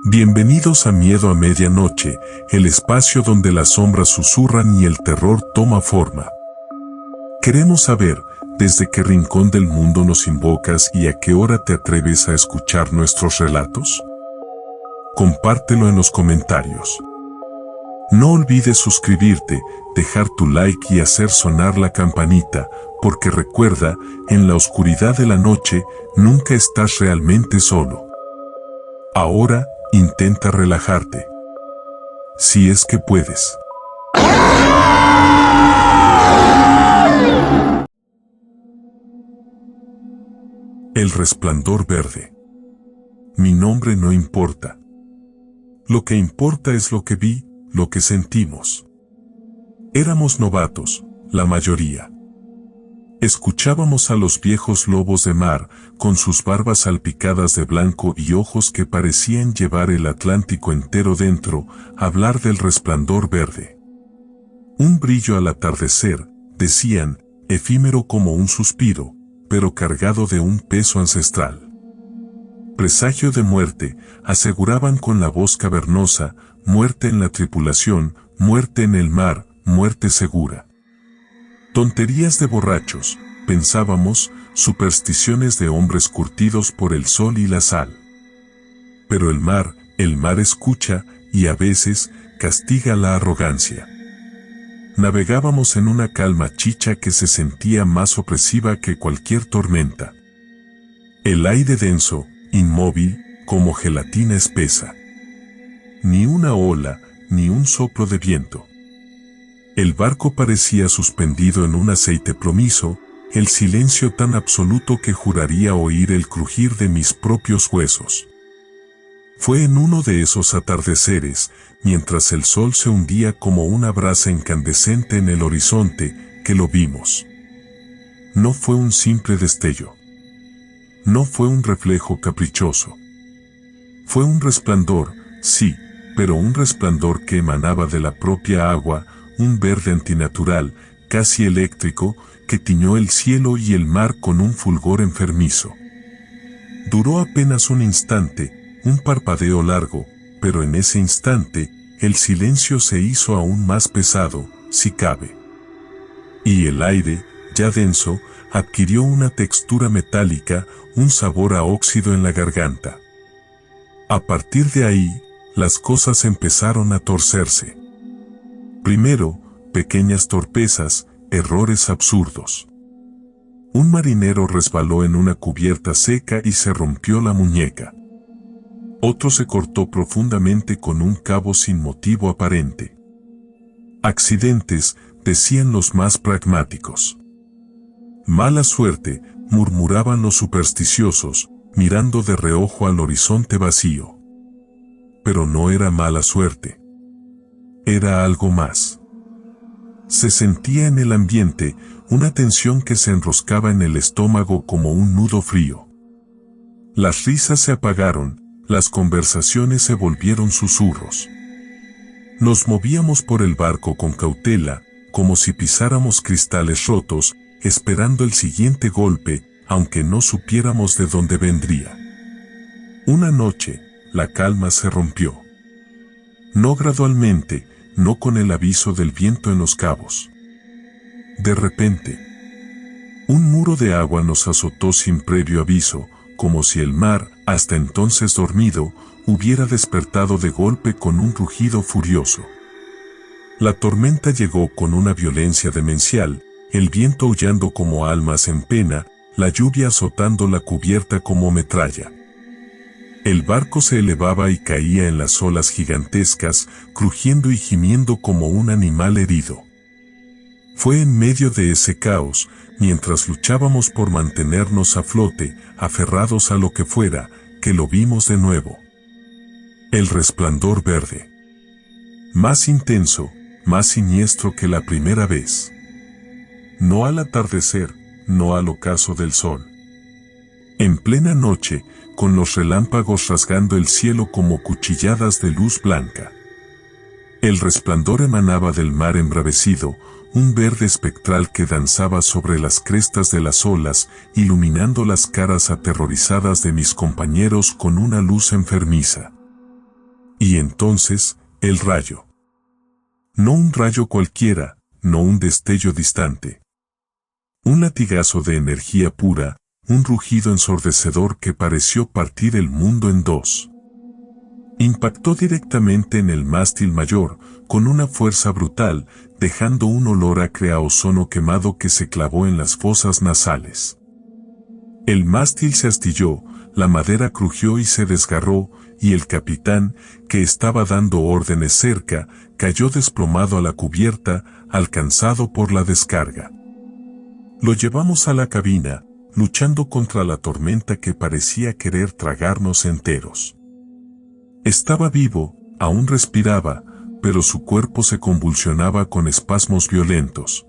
Bienvenidos a Miedo a Medianoche, el espacio donde las sombras susurran y el terror toma forma. Queremos saber desde qué rincón del mundo nos invocas y a qué hora te atreves a escuchar nuestros relatos. Compártelo en los comentarios. No olvides suscribirte, dejar tu like y hacer sonar la campanita, porque recuerda, en la oscuridad de la noche, nunca estás realmente solo. Ahora, intenta relajarte. Si es que puedes. El resplandor verde. Mi nombre no importa. Lo que importa es lo que vi, lo que sentimos. Éramos novatos, la mayoría. Escuchábamos a los viejos lobos de mar, con sus barbas salpicadas de blanco y ojos que parecían llevar el Atlántico entero dentro, hablar del resplandor verde. Un brillo al atardecer, decían, efímero como un suspiro, pero cargado de un peso ancestral. Presagio de muerte, aseguraban con la voz cavernosa, muerte en la tripulación, muerte en el mar, muerte segura. Tonterías de borrachos, pensábamos, supersticiones de hombres curtidos por el sol y la sal. Pero el mar escucha, y a veces, castiga la arrogancia. Navegábamos en una calma chicha que se sentía más opresiva que cualquier tormenta. El aire denso, inmóvil, como gelatina espesa. Ni una ola, ni un soplo de viento. El barco parecía suspendido en un aceite plomizo, el silencio tan absoluto que juraría oír el crujir de mis propios huesos. Fue en uno de esos atardeceres, mientras el sol se hundía como una brasa incandescente en el horizonte, que lo vimos. No fue un simple destello. No fue un reflejo caprichoso. Fue un resplandor, sí, pero un resplandor que emanaba de la propia agua, un verde antinatural, casi eléctrico, que tiñó el cielo y el mar con un fulgor enfermizo. Duró apenas un instante, un parpadeo largo, pero en ese instante, el silencio se hizo aún más pesado, si cabe. Y el aire, ya denso, adquirió una textura metálica, un sabor a óxido en la garganta. A partir de ahí, las cosas empezaron a torcerse. Primero, pequeñas torpezas, errores absurdos. Un marinero resbaló en una cubierta seca y se rompió la muñeca. Otro se cortó profundamente con un cabo sin motivo aparente. Accidentes, decían los más pragmáticos. Mala suerte, murmuraban los supersticiosos, mirando de reojo al horizonte vacío. Pero no era mala suerte. Era algo más. Se sentía en el ambiente una tensión que se enroscaba en el estómago como un nudo frío. Las risas se apagaron, las conversaciones se volvieron susurros. Nos movíamos por el barco con cautela, como si pisáramos cristales rotos, esperando el siguiente golpe, aunque no supiéramos de dónde vendría. Una noche, la calma se rompió. No gradualmente, no con el aviso del viento en los cabos. De repente, un muro de agua nos azotó sin previo aviso, como si el mar, hasta entonces dormido, hubiera despertado de golpe con un rugido furioso. La tormenta llegó con una violencia demencial, el viento aullando como almas en pena, la lluvia azotando la cubierta como metralla. El barco se elevaba y caía en las olas gigantescas, crujiendo y gimiendo como un animal herido. Fue en medio de ese caos, mientras luchábamos por mantenernos a flote, aferrados a lo que fuera, que lo vimos de nuevo. El resplandor verde. Más intenso, más siniestro que la primera vez. No al atardecer, no al ocaso del sol. En plena noche, con los relámpagos rasgando el cielo como cuchilladas de luz blanca. El resplandor emanaba del mar embravecido, un verde espectral que danzaba sobre las crestas de las olas, iluminando las caras aterrorizadas de mis compañeros con una luz enfermiza. Y entonces, el rayo. No un rayo cualquiera, no un destello distante. Un latigazo de energía pura, un rugido ensordecedor que pareció partir el mundo en dos. Impactó directamente en el mástil mayor, con una fuerza brutal, dejando un olor acre a ozono quemado que se clavó en las fosas nasales. El mástil se astilló, la madera crujió y se desgarró, y el capitán, que estaba dando órdenes cerca, cayó desplomado a la cubierta, alcanzado por la descarga. Lo llevamos a la cabina, luchando contra la tormenta que parecía querer tragarnos enteros. Estaba vivo, aún respiraba, pero su cuerpo se convulsionaba con espasmos violentos.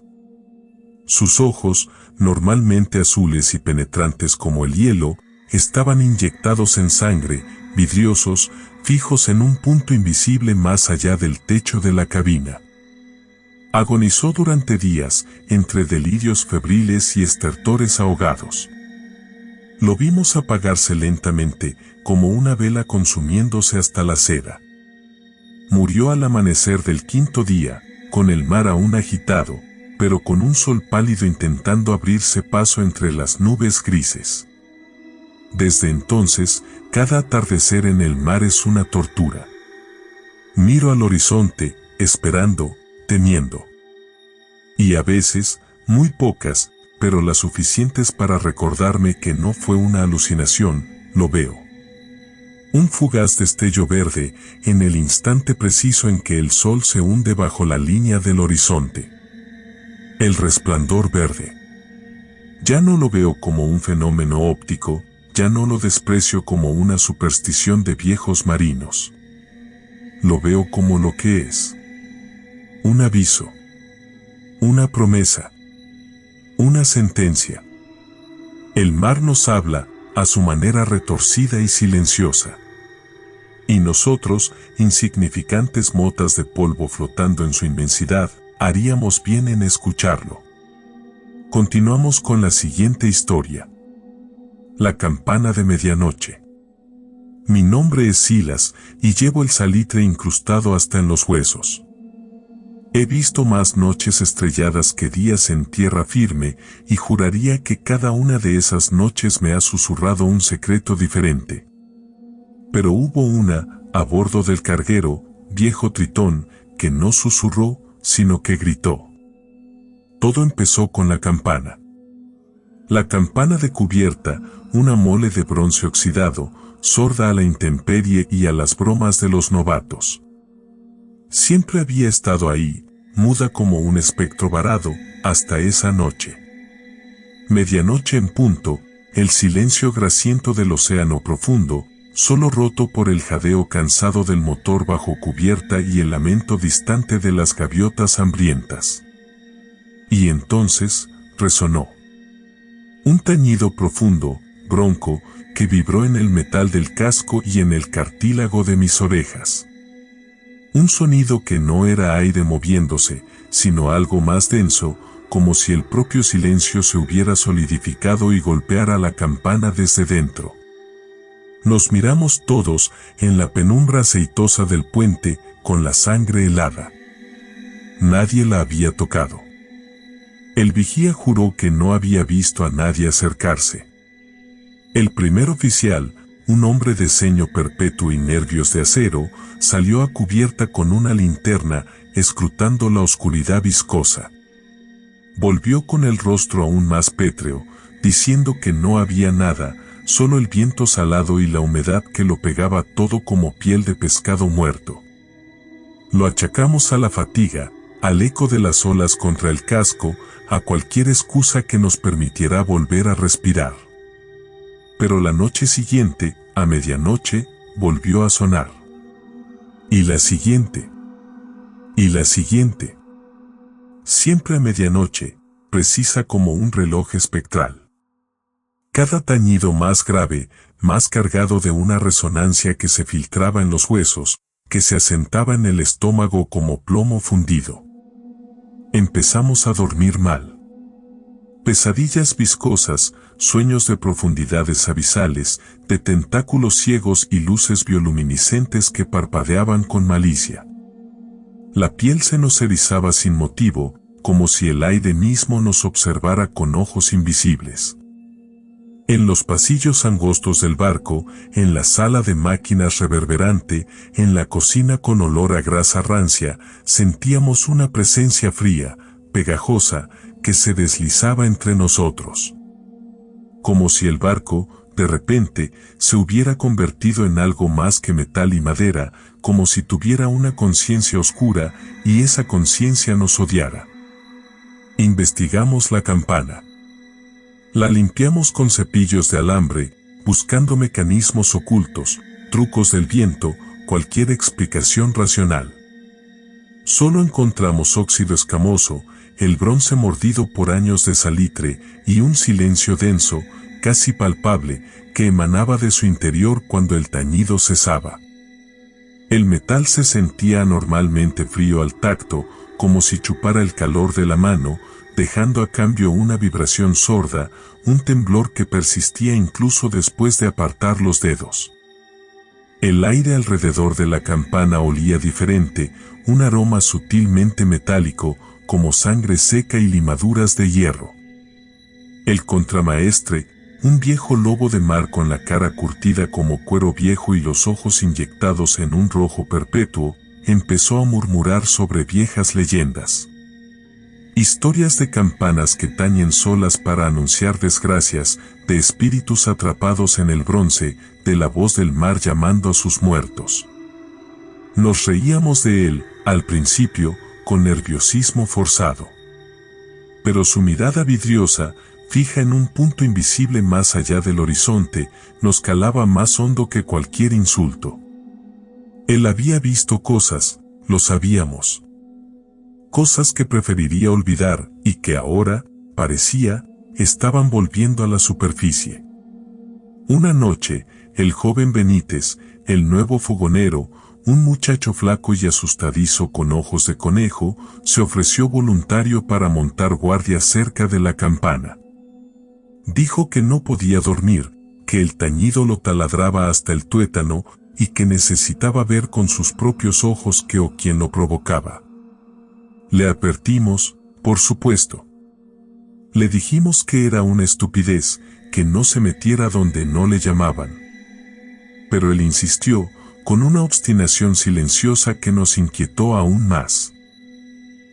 Sus ojos, normalmente azules y penetrantes como el hielo, estaban inyectados en sangre, vidriosos, fijos en un punto invisible más allá del techo de la cabina. Agonizó durante días, entre delirios febriles y estertores ahogados. Lo vimos apagarse lentamente, como una vela consumiéndose hasta la cera. Murió al amanecer del quinto día, con el mar aún agitado, pero con un sol pálido intentando abrirse paso entre las nubes grises. Desde entonces, cada atardecer en el mar es una tortura. Miro al horizonte, esperando, temiendo. Y a veces, muy pocas, pero las suficientes para recordarme que no fue una alucinación, lo veo. Un fugaz destello verde, en el instante preciso en que el sol se hunde bajo la línea del horizonte. El resplandor verde. Ya no lo veo como un fenómeno óptico, ya no lo desprecio como una superstición de viejos marinos. Lo veo como lo que es. Un aviso. Una promesa. Una sentencia. El mar nos habla, a su manera retorcida y silenciosa. Y nosotros, insignificantes motas de polvo flotando en su inmensidad, haríamos bien en escucharlo. Continuamos con la siguiente historia. La campana de medianoche. Mi nombre es Silas, y llevo el salitre incrustado hasta en los huesos. He visto más noches estrelladas que días en tierra firme, y juraría que cada una de esas noches me ha susurrado un secreto diferente. Pero hubo una, a bordo del carguero, viejo Tritón, que no susurró, sino que gritó. Todo empezó con la campana. La campana de cubierta, una mole de bronce oxidado, sorda a la intemperie y a las bromas de los novatos. Siempre había estado ahí, muda como un espectro varado, hasta esa noche. Medianoche en punto, el silencio grasiento del océano profundo, solo roto por el jadeo cansado del motor bajo cubierta y el lamento distante de las gaviotas hambrientas. Y entonces, resonó. Un tañido profundo, bronco, que vibró en el metal del casco y en el cartílago de mis orejas. Un sonido que no era aire moviéndose, sino algo más denso, como si el propio silencio se hubiera solidificado y golpeara la campana desde dentro. Nos miramos todos en la penumbra aceitosa del puente, con la sangre helada. Nadie la había tocado. El vigía juró que no había visto a nadie acercarse. El primer oficial, un hombre de ceño perpetuo y nervios de acero, salió a cubierta con una linterna, escrutando la oscuridad viscosa. Volvió con el rostro aún más pétreo, diciendo que no había nada, solo el viento salado y la humedad que lo pegaba todo como piel de pescado muerto. Lo achacamos a la fatiga, al eco de las olas contra el casco, a cualquier excusa que nos permitiera volver a respirar. Pero la noche siguiente, a medianoche, volvió a sonar. Y la siguiente. Y la siguiente. Siempre a medianoche, precisa como un reloj espectral. Cada tañido más grave, más cargado de una resonancia que se filtraba en los huesos, que se asentaba en el estómago como plomo fundido. Empezamos a dormir mal. Pesadillas viscosas, sueños de profundidades abisales, de tentáculos ciegos y luces bioluminiscentes que parpadeaban con malicia. La piel se nos erizaba sin motivo, como si el aire mismo nos observara con ojos invisibles. En los pasillos angostos del barco, en la sala de máquinas reverberante, en la cocina con olor a grasa rancia, sentíamos una presencia fría, pegajosa, que se deslizaba entre nosotros. Como si el barco, de repente, se hubiera convertido en algo más que metal y madera, como si tuviera una conciencia oscura y esa conciencia nos odiara. Investigamos la campana. La limpiamos con cepillos de alambre, buscando mecanismos ocultos, trucos del viento, cualquier explicación racional. Solo encontramos óxido escamoso, el bronce mordido por años de salitre y un silencio denso, casi palpable, que emanaba de su interior cuando el tañido cesaba. El metal se sentía anormalmente frío al tacto, como si chupara el calor de la mano, dejando a cambio una vibración sorda, un temblor que persistía incluso después de apartar los dedos. El aire alrededor de la campana olía diferente, un aroma sutilmente metálico, como sangre seca y limaduras de hierro. El contramaestre, un viejo lobo de mar con la cara curtida como cuero viejo y los ojos inyectados en un rojo perpetuo, empezó a murmurar sobre viejas leyendas. Historias de campanas que tañen solas para anunciar desgracias, de espíritus atrapados en el bronce, de la voz del mar llamando a sus muertos. Nos reíamos de él, al principio, con nerviosismo forzado. Pero su mirada vidriosa, fija en un punto invisible más allá del horizonte, nos calaba más hondo que cualquier insulto. Él había visto cosas, lo sabíamos. Cosas que preferiría olvidar y que ahora, parecía, estaban volviendo a la superficie. Una noche, el joven Benítez, el nuevo fogonero, un muchacho flaco y asustadizo con ojos de conejo, se ofreció voluntario para montar guardia cerca de la campana. Dijo que no podía dormir, que el tañido lo taladraba hasta el tuétano y que necesitaba ver con sus propios ojos qué o quién lo provocaba. Le advertimos, por supuesto. Le dijimos que era una estupidez, que no se metiera donde no le llamaban. Pero él insistió, con una obstinación silenciosa que nos inquietó aún más.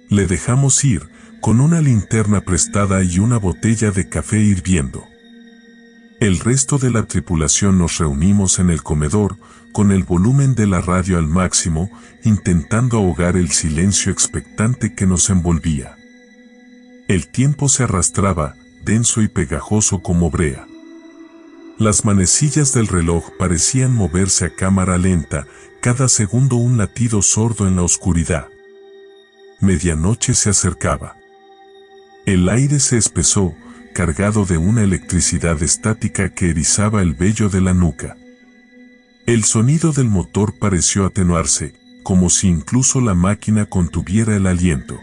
Le dejamos ir, con una linterna prestada y una botella de café hirviendo. El resto de la tripulación nos reunimos en el comedor, con el volumen de la radio al máximo, intentando ahogar el silencio expectante que nos envolvía. El tiempo se arrastraba, denso y pegajoso como brea. Las manecillas del reloj parecían moverse a cámara lenta, cada segundo un latido sordo en la oscuridad. Medianoche se acercaba. El aire se espesó, cargado de una electricidad estática que erizaba el vello de la nuca. El sonido del motor pareció atenuarse, como si incluso la máquina contuviera el aliento.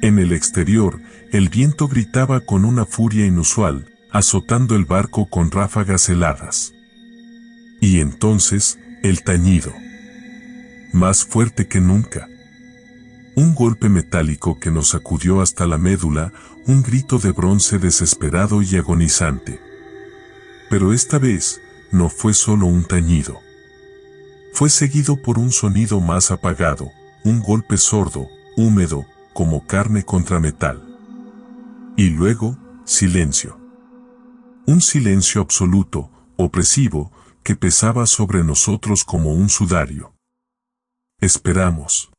En el exterior, el viento gritaba con una furia inusual, azotando el barco con ráfagas heladas. Y entonces, el tañido. Más fuerte que nunca. Un golpe metálico que nos sacudió hasta la médula, un grito de bronce desesperado y agonizante. Pero esta vez, no fue solo un tañido. Fue seguido por un sonido más apagado, un golpe sordo, húmedo, como carne contra metal. Y luego, silencio. Un silencio absoluto, opresivo, que pesaba sobre nosotros como un sudario. Esperamos.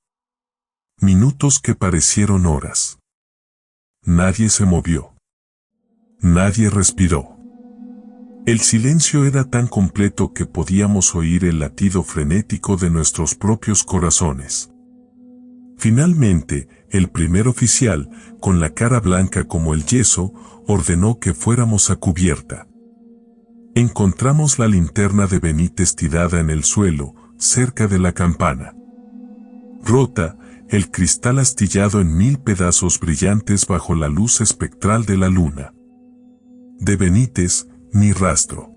Minutos que parecieron horas. Nadie se movió. Nadie respiró. El silencio era tan completo que podíamos oír el latido frenético de nuestros propios corazones. Finalmente, el primer oficial, con la cara blanca como el yeso, ordenó que fuéramos a cubierta. Encontramos la linterna de Benítez tirada en el suelo, cerca de la campana. Rota, el cristal astillado en 1000 pedazos brillantes bajo la luz espectral de la luna. De Benítez, ni rastro.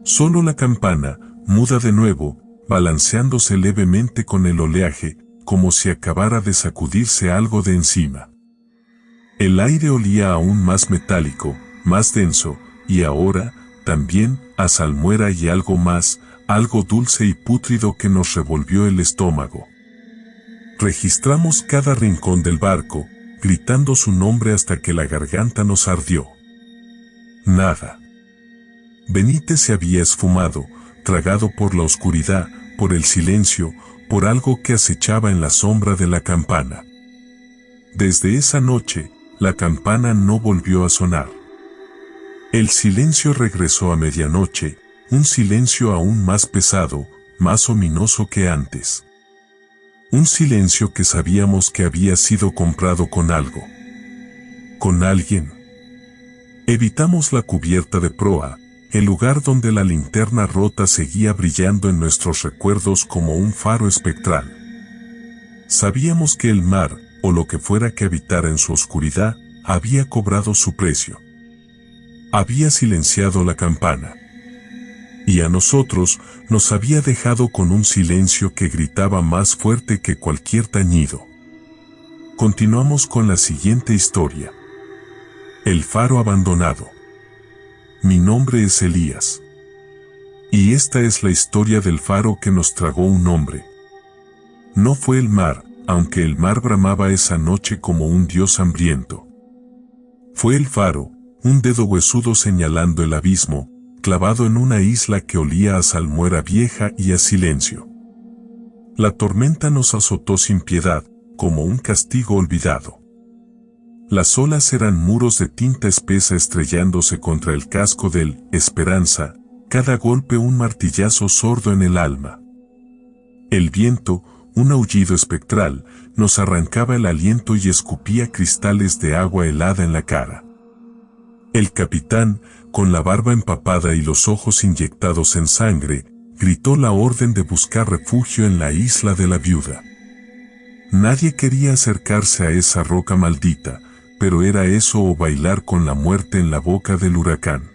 Solo la campana, muda de nuevo, balanceándose levemente con el oleaje, como si acabara de sacudirse algo de encima. El aire olía aún más metálico, más denso, y ahora, también, a salmuera y algo más, algo dulce y pútrido que nos revolvió el estómago. Registramos cada rincón del barco, gritando su nombre hasta que la garganta nos ardió. Nada. Benítez se había esfumado, tragado por la oscuridad, por el silencio, por algo que acechaba en la sombra de la campana. Desde esa noche, la campana no volvió a sonar. El silencio regresó a medianoche, un silencio aún más pesado, más ominoso que antes. Un silencio que sabíamos que había sido comprado con algo. Con alguien. Evitamos la cubierta de proa, el lugar donde la linterna rota seguía brillando en nuestros recuerdos como un faro espectral. Sabíamos que el mar, o lo que fuera que habitara en su oscuridad, había cobrado su precio. Había silenciado la campana. Y a nosotros nos había dejado con un silencio que gritaba más fuerte que cualquier tañido. Continuamos con la siguiente historia. El faro abandonado. Mi nombre es Elías. Y esta es la historia del faro que nos tragó un hombre. No fue el mar, aunque el mar bramaba esa noche como un dios hambriento. Fue el faro, un dedo huesudo señalando el abismo, clavado en una isla que olía a salmuera vieja y a silencio. La tormenta nos azotó sin piedad, como un castigo olvidado. Las olas eran muros de tinta espesa estrellándose contra el casco del Esperanza, cada golpe un martillazo sordo en el alma. El viento, un aullido espectral, nos arrancaba el aliento y escupía cristales de agua helada en la cara. El capitán, con la barba empapada y los ojos inyectados en sangre, gritó la orden de buscar refugio en la isla de la viuda. Nadie quería acercarse a esa roca maldita, pero era eso o bailar con la muerte en la boca del huracán.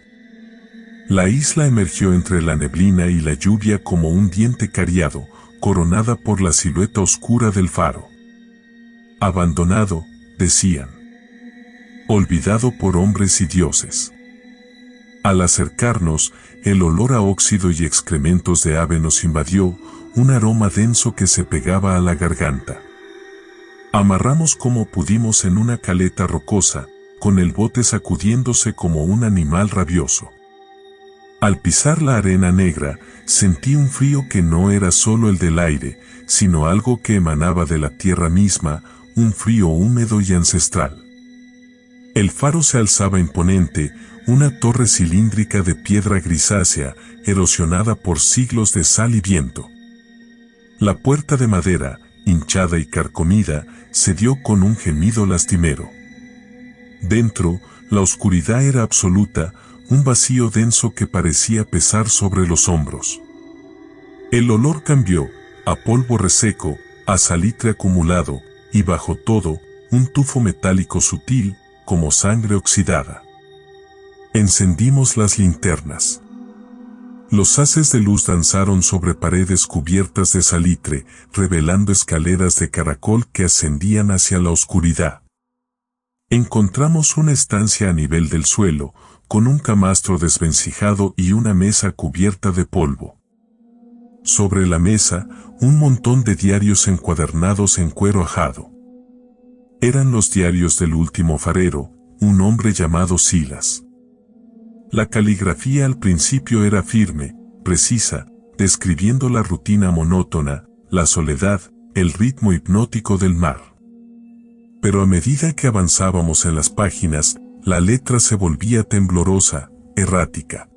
La isla emergió entre la neblina y la lluvia como un diente cariado, coronada por la silueta oscura del faro. Abandonado, decían. Olvidado por hombres y dioses. Al acercarnos, el olor a óxido y excrementos de ave nos invadió, un aroma denso que se pegaba a la garganta. Amarramos como pudimos en una caleta rocosa, con el bote sacudiéndose como un animal rabioso. Al pisar la arena negra, sentí un frío que no era solo el del aire, sino algo que emanaba de la tierra misma, un frío húmedo y ancestral. El faro se alzaba imponente, una torre cilíndrica de piedra grisácea, erosionada por siglos de sal y viento. La puerta de madera, hinchada y carcomida, cedió con un gemido lastimero. Dentro, la oscuridad era absoluta, un vacío denso que parecía pesar sobre los hombros. El olor cambió, a polvo reseco, a salitre acumulado, y bajo todo, un tufo metálico sutil, como sangre oxidada. Encendimos las linternas. Los haces de luz danzaron sobre paredes cubiertas de salitre, revelando escaleras de caracol que ascendían hacia la oscuridad. Encontramos una estancia a nivel del suelo, con un camastro desvencijado y una mesa cubierta de polvo. Sobre la mesa, un montón de diarios encuadernados en cuero ajado. Eran los diarios del último farero, un hombre llamado Silas. La caligrafía al principio era firme, precisa, describiendo la rutina monótona, la soledad, el ritmo hipnótico del mar. Pero a medida que avanzábamos en las páginas, la letra se volvía temblorosa, errática.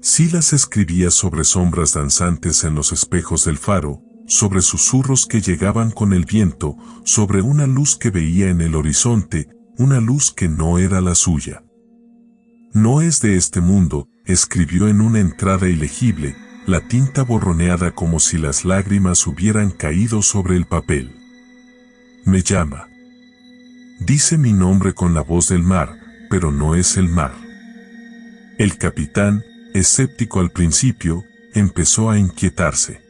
Silas escribía sobre sombras danzantes en los espejos del faro, sobre susurros que llegaban con el viento, sobre una luz que veía en el horizonte, una luz que no era la suya. No es de este mundo, escribió en una entrada ilegible, la tinta borroneada como si las lágrimas hubieran caído sobre el papel. Me llama. Dice mi nombre con la voz del mar, pero no es el mar. El capitán, escéptico al principio, empezó a inquietarse.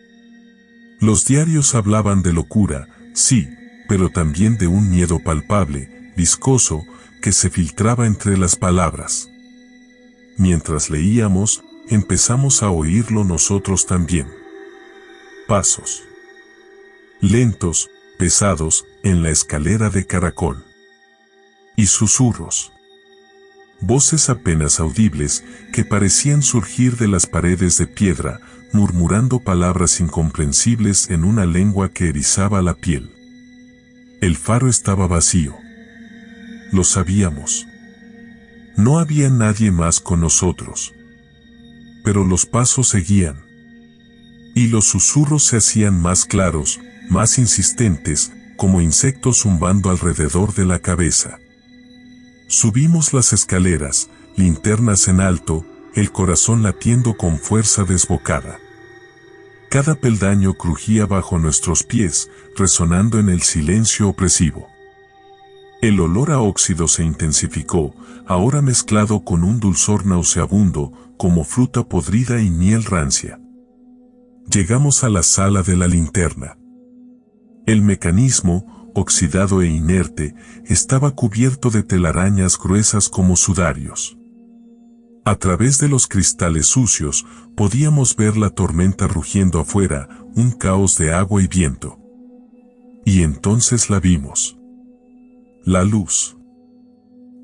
Los diarios hablaban de locura, sí, pero también de un miedo palpable, viscoso, que se filtraba entre las palabras. Mientras leíamos, empezamos a oírlo nosotros también. Pasos lentos, pesados, en la escalera de caracol. Y susurros. Voces apenas audibles que parecían surgir de las paredes de piedra, murmurando palabras incomprensibles en una lengua que erizaba la piel. El faro estaba vacío. Lo sabíamos. No había nadie más con nosotros. Pero los pasos seguían. Y los susurros se hacían más claros, más insistentes, como insectos zumbando alrededor de la cabeza. Subimos las escaleras, linternas en alto, el corazón latiendo con fuerza desbocada. Cada peldaño crujía bajo nuestros pies, resonando en el silencio opresivo. El olor a óxido se intensificó, ahora mezclado con un dulzor nauseabundo, como fruta podrida y miel rancia. Llegamos a la sala de la linterna. El mecanismo, oxidado e inerte, estaba cubierto de telarañas gruesas como sudarios. A través de los cristales sucios, podíamos ver la tormenta rugiendo afuera, un caos de agua y viento. Y entonces la vimos. La luz.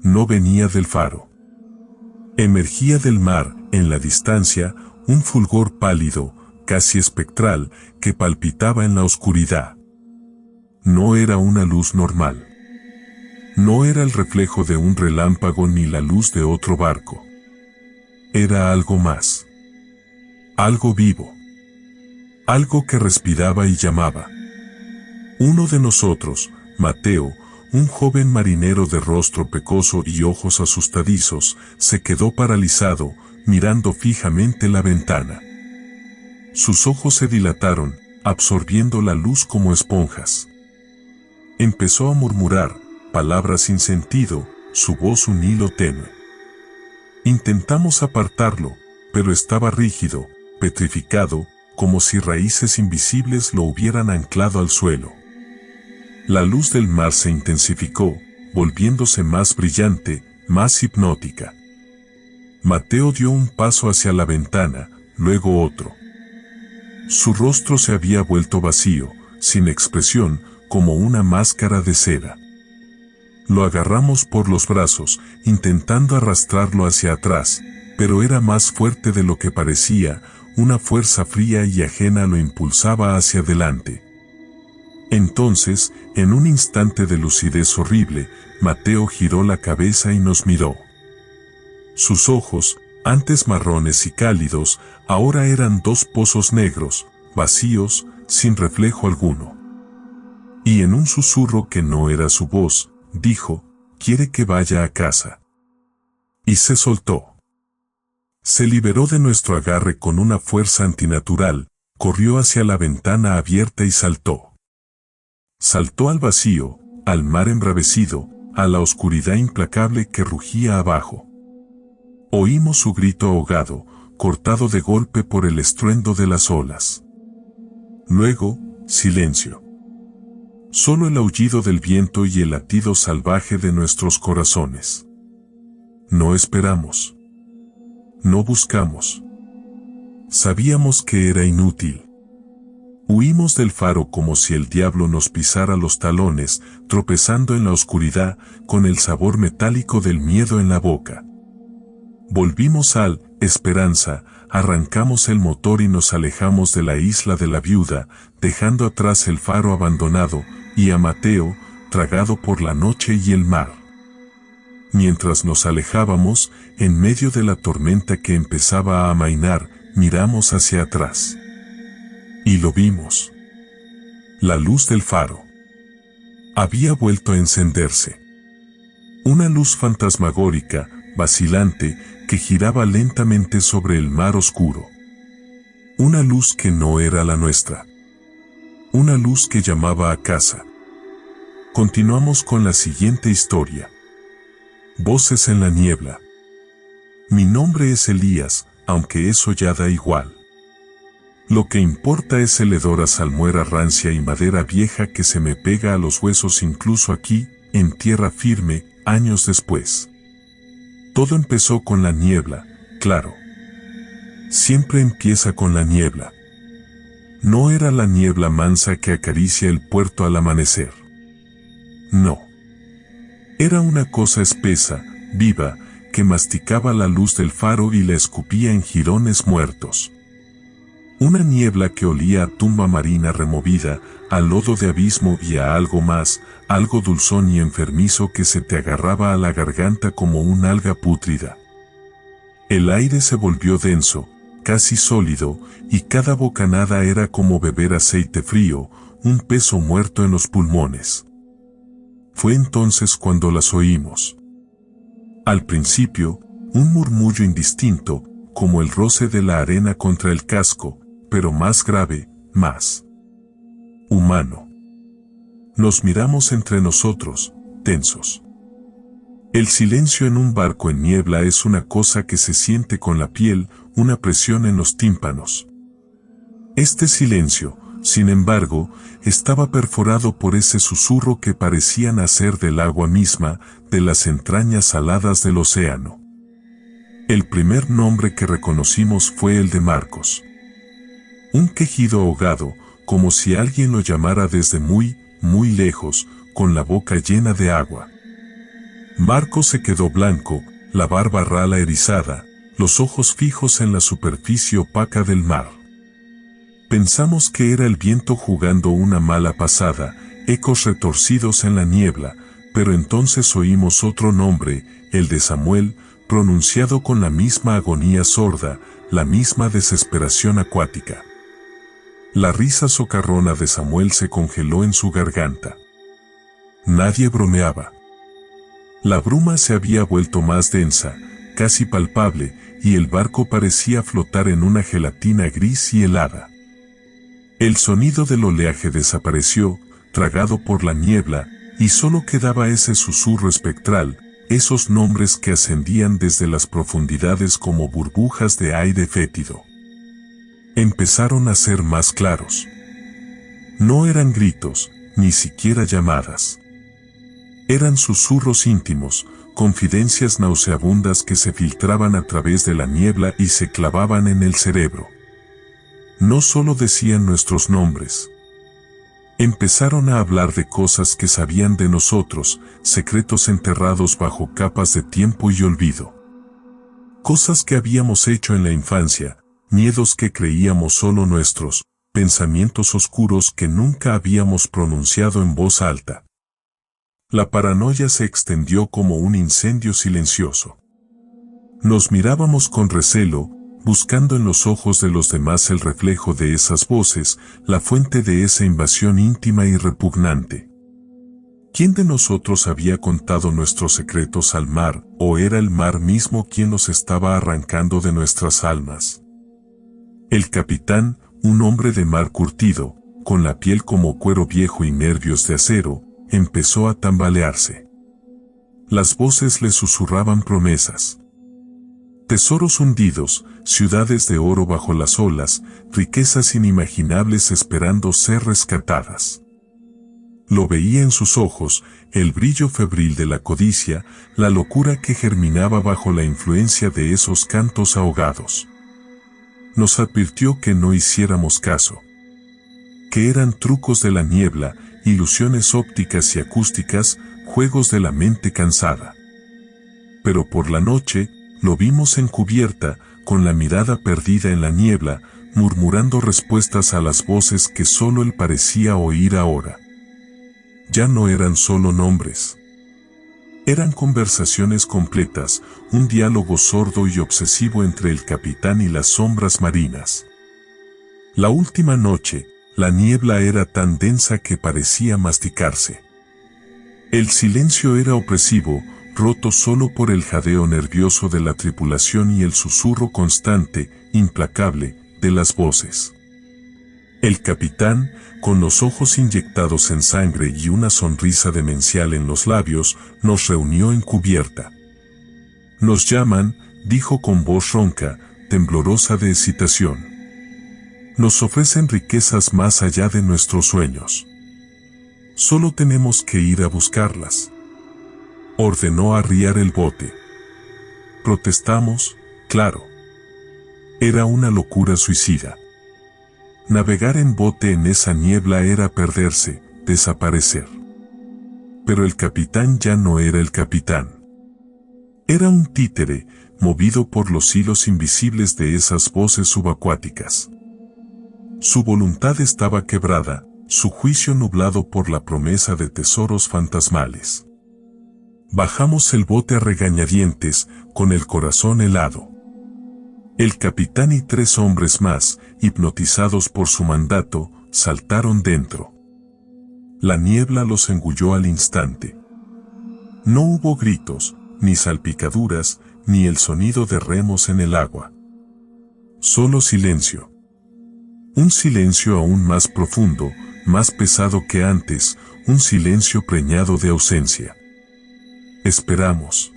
No venía del faro. Emergía del mar, en la distancia, un fulgor pálido, casi espectral, que palpitaba en la oscuridad. No era una luz normal. No era el reflejo de un relámpago ni la luz de otro barco. Era algo más. Algo vivo. Algo que respiraba y llamaba. Uno de nosotros, Mateo, un joven marinero de rostro pecoso y ojos asustadizos, se quedó paralizado, mirando fijamente la ventana. Sus ojos se dilataron, absorbiendo la luz como esponjas. Empezó a murmurar, palabras sin sentido, su voz un hilo tenue. Intentamos apartarlo, pero estaba rígido, petrificado, como si raíces invisibles lo hubieran anclado al suelo. La luz del mar se intensificó, volviéndose más brillante, más hipnótica. Mateo dio un paso hacia la ventana, luego otro. Su rostro se había vuelto vacío, sin expresión, como una máscara de cera. Lo agarramos por los brazos, intentando arrastrarlo hacia atrás, pero era más fuerte de lo que parecía, una fuerza fría y ajena lo impulsaba hacia adelante. Entonces, en un instante de lucidez horrible, Mateo giró la cabeza y nos miró. Sus ojos, antes marrones y cálidos, ahora eran dos pozos negros, vacíos, sin reflejo alguno. Y en un susurro que no era su voz, dijo, «Quiere que vaya a casa». Y se soltó. Se liberó de nuestro agarre con una fuerza antinatural, corrió hacia la ventana abierta y saltó. Saltó al vacío, al mar embravecido, a la oscuridad implacable que rugía abajo. Oímos su grito ahogado, cortado de golpe por el estruendo de las olas. Luego, silencio. Solo el aullido del viento y el latido salvaje de nuestros corazones. No esperamos. No buscamos. Sabíamos que era inútil. Huimos del faro como si el diablo nos pisara los talones, tropezando en la oscuridad, con el sabor metálico del miedo en la boca. Volvimos al Esperanza, arrancamos el motor y nos alejamos de la isla de la viuda, dejando atrás el faro abandonado, y a Mateo, tragado por la noche y el mar. Mientras nos alejábamos, en medio de la tormenta que empezaba a amainar, miramos hacia atrás. Y lo vimos. La luz del faro había vuelto a encenderse. Una luz fantasmagórica, vacilante, que giraba lentamente sobre el mar oscuro. Una luz que no era la nuestra. Una luz que llamaba a casa. Continuamos con la siguiente historia. Voces en la niebla. Mi nombre es Elías, aunque eso ya da igual. Lo que importa es el hedor a salmuera rancia y madera vieja que se me pega a los huesos incluso aquí, en tierra firme, años después. Todo empezó con la niebla, claro. Siempre empieza con la niebla. No era la niebla mansa que acaricia el puerto al amanecer. No. Era una cosa espesa, viva, que masticaba la luz del faro y la escupía en jirones muertos. Una niebla que olía a tumba marina removida, a lodo de abismo y a algo más, algo dulzón y enfermizo que se te agarraba a la garganta como un alga pútrida. El aire se volvió denso, casi sólido, y cada bocanada era como beber aceite frío, un peso muerto en los pulmones. Fue entonces cuando las oímos. Al principio, un murmullo indistinto, como el roce de la arena contra el casco, pero más grave, más humano. Nos miramos entre nosotros, tensos. El silencio en un barco en niebla es una cosa que se siente con la piel, una presión en los tímpanos. Este silencio, sin embargo, estaba perforado por ese susurro que parecía nacer del agua misma, de las entrañas saladas del océano. El primer nombre que reconocimos fue el de Marcos. Un quejido ahogado, como si alguien lo llamara desde muy, muy lejos, con la boca llena de agua. Marcos se quedó blanco, la barba rala erizada, los ojos fijos en la superficie opaca del mar. Pensamos que era el viento jugando una mala pasada, ecos retorcidos en la niebla, pero entonces oímos otro nombre, el de Samuel, pronunciado con la misma agonía sorda, la misma desesperación acuática. La risa socarrona de Samuel se congeló en su garganta. Nadie bromeaba. La bruma se había vuelto más densa, casi palpable, y el barco parecía flotar en una gelatina gris y helada. El sonido del oleaje desapareció, tragado por la niebla, y solo quedaba ese susurro espectral, esos nombres que ascendían desde las profundidades como burbujas de aire fétido. Empezaron a ser más claros. No eran gritos, ni siquiera llamadas. Eran susurros íntimos, confidencias nauseabundas que se filtraban a través de la niebla y se clavaban en el cerebro. No solo decían nuestros nombres. Empezaron a hablar de cosas que sabían de nosotros, secretos enterrados bajo capas de tiempo y olvido. Cosas que habíamos hecho en la infancia, miedos que creíamos solo nuestros, pensamientos oscuros que nunca habíamos pronunciado en voz alta. La paranoia se extendió como un incendio silencioso. Nos mirábamos con recelo, buscando en los ojos de los demás el reflejo de esas voces, la fuente de esa invasión íntima y repugnante. ¿Quién de nosotros había contado nuestros secretos al mar, o era el mar mismo quien los estaba arrancando de nuestras almas? El capitán, un hombre de mar curtido, con la piel como cuero viejo y nervios de acero, empezó a tambalearse. Las voces le susurraban promesas. Tesoros hundidos, ciudades de oro bajo las olas, riquezas inimaginables esperando ser rescatadas. Lo veía en sus ojos, el brillo febril de la codicia, la locura que germinaba bajo la influencia de esos cantos ahogados. Nos advirtió que no hiciéramos caso. Que eran trucos de la niebla, ilusiones ópticas y acústicas, juegos de la mente cansada. Pero por la noche, lo vimos en cubierta, con la mirada perdida en la niebla, murmurando respuestas a las voces que solo él parecía oír ahora. Ya no eran solo nombres. Eran conversaciones completas, un diálogo sordo y obsesivo entre el capitán y las sombras marinas. La última noche, la niebla era tan densa que parecía masticarse. El silencio era opresivo, roto solo por el jadeo nervioso de la tripulación y el susurro constante, implacable, de las voces. El capitán, con los ojos inyectados en sangre y una sonrisa demencial en los labios, nos reunió en cubierta. Nos llaman, dijo con voz ronca, temblorosa de excitación. Nos ofrecen riquezas más allá de nuestros sueños. Solo tenemos que ir a buscarlas. Ordenó arriar el bote. Protestamos, claro. Era una locura suicida. Navegar en bote en esa niebla era perderse, desaparecer. Pero el capitán ya no era el capitán. Era un títere, movido por los hilos invisibles de esas voces subacuáticas. Su voluntad estaba quebrada, su juicio nublado por la promesa de tesoros fantasmales. Bajamos el bote a regañadientes, con el corazón helado. El capitán y 3 hombres más, hipnotizados por su mandato, saltaron dentro. La niebla los engulló al instante. No hubo gritos, ni salpicaduras, ni el sonido de remos en el agua. Solo silencio. Un silencio aún más profundo, más pesado que antes, un silencio preñado de ausencia. Esperamos.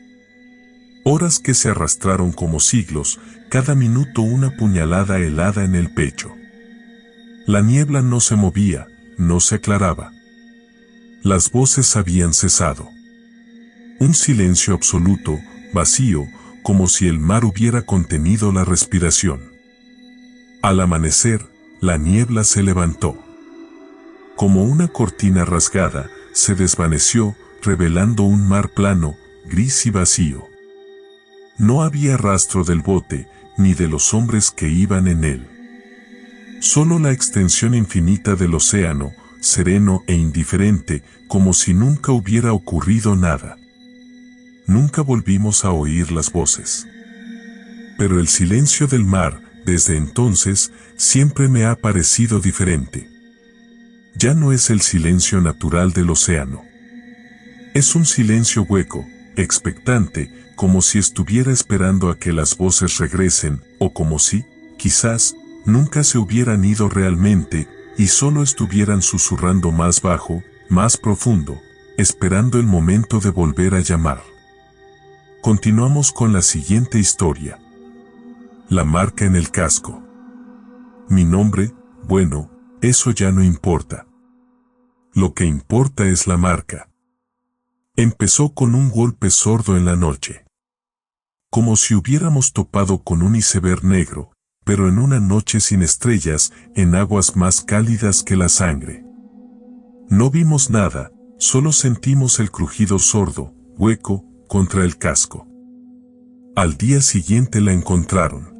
Horas que se arrastraron como siglos, cada minuto una puñalada helada en el pecho. La niebla no se movía, no se aclaraba. Las voces habían cesado. Un silencio absoluto, vacío, como si el mar hubiera contenido la respiración. Al amanecer, la niebla se levantó. Como una cortina rasgada, se desvaneció, revelando un mar plano, gris y vacío. No había rastro del bote, ni de los hombres que iban en él. Solo la extensión infinita del océano, sereno e indiferente, como si nunca hubiera ocurrido nada. Nunca volvimos a oír las voces. Pero el silencio del mar, desde entonces, siempre me ha parecido diferente. Ya no es el silencio natural del océano. Es un silencio hueco, expectante, como si estuviera esperando a que las voces regresen, o como si, quizás, nunca se hubieran ido realmente, y solo estuvieran susurrando más bajo, más profundo, esperando el momento de volver a llamar. Continuamos con la siguiente historia. La marca en el casco. Mi nombre, bueno, eso ya no importa. Lo que importa es la marca. Empezó con un golpe sordo en la noche. Como si hubiéramos topado con un iceberg negro, pero en una noche sin estrellas, en aguas más cálidas que la sangre. No vimos nada, solo sentimos el crujido sordo, hueco, contra el casco. Al día siguiente la encontraron.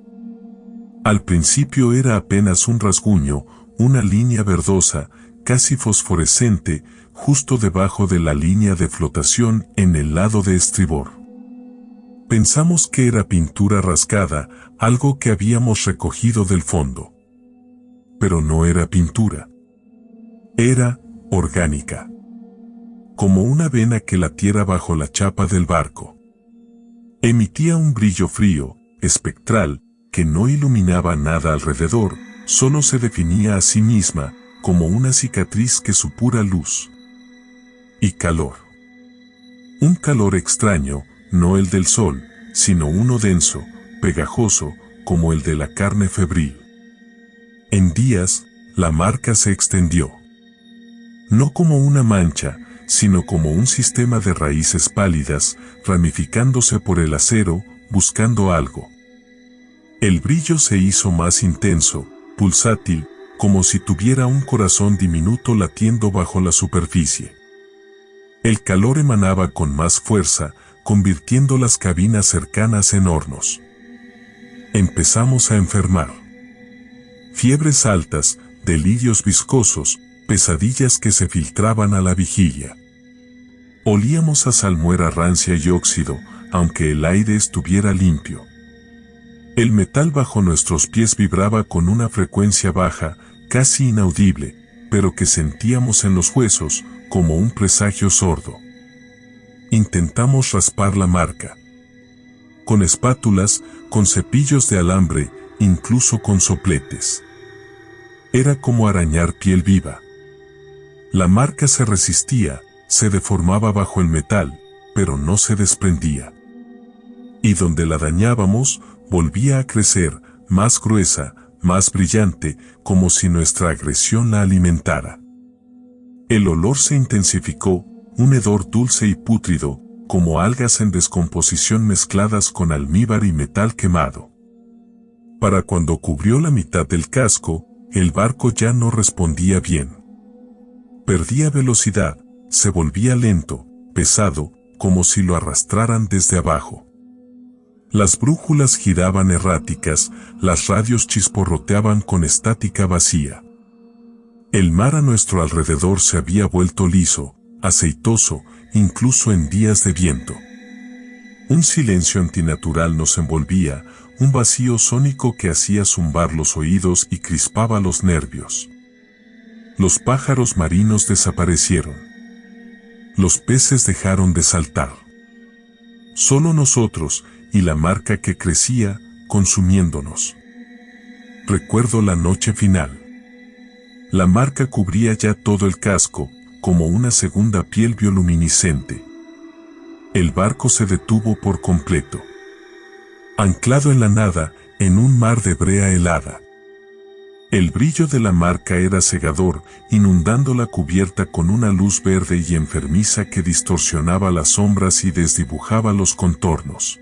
Al principio era apenas un rasguño, una línea verdosa, casi fosforescente, justo debajo de la línea de flotación en el lado de estribor. Pensamos que era pintura rasgada, algo que habíamos recogido del fondo. Pero no era pintura. Era orgánica. Como una vena que latiera bajo la chapa del barco. Emitía un brillo frío, espectral, que no iluminaba nada alrededor, solo se definía a sí misma, como una cicatriz que su pura luz. Y calor. Un calor extraño, no el del sol, sino uno denso, pegajoso, como el de la carne febril. En días, la marca se extendió. No como una mancha, sino como un sistema de raíces pálidas, ramificándose por el acero, buscando algo. El brillo se hizo más intenso, pulsátil, como si tuviera un corazón diminuto latiendo bajo la superficie. El calor emanaba con más fuerza, convirtiendo las cabinas cercanas en hornos. Empezamos a enfermar. Fiebres altas, delirios viscosos, pesadillas que se filtraban a la vigilia. Olíamos a salmuera rancia y óxido, aunque el aire estuviera limpio. El metal bajo nuestros pies vibraba con una frecuencia baja, casi inaudible, pero que sentíamos en los huesos, como un presagio sordo. Intentamos raspar la marca. Con espátulas, con cepillos de alambre, incluso con sopletes. Era como arañar piel viva. La marca se resistía, se deformaba bajo el metal, pero no se desprendía. Y donde la dañábamos, volvía a crecer, más gruesa, más brillante, como si nuestra agresión la alimentara. El olor se intensificó, un hedor dulce y pútrido, como algas en descomposición mezcladas con almíbar y metal quemado. Para cuando cubrió la mitad del casco, el barco ya no respondía bien. Perdía velocidad, se volvía lento, pesado, como si lo arrastraran desde abajo. Las brújulas giraban erráticas, las radios chisporroteaban con estática vacía. El mar a nuestro alrededor se había vuelto liso, aceitoso, incluso en días de viento. Un silencio antinatural nos envolvía, un vacío sónico que hacía zumbar los oídos y crispaba los nervios. Los pájaros marinos desaparecieron. Los peces dejaron de saltar. Solo nosotros y la marca que crecía, consumiéndonos. Recuerdo la noche final. La marca cubría ya todo el casco, como una segunda piel bioluminiscente. El barco se detuvo por completo. Anclado en la nada, en un mar de brea helada. El brillo de la marca era cegador, inundando la cubierta con una luz verde y enfermiza que distorsionaba las sombras y desdibujaba los contornos.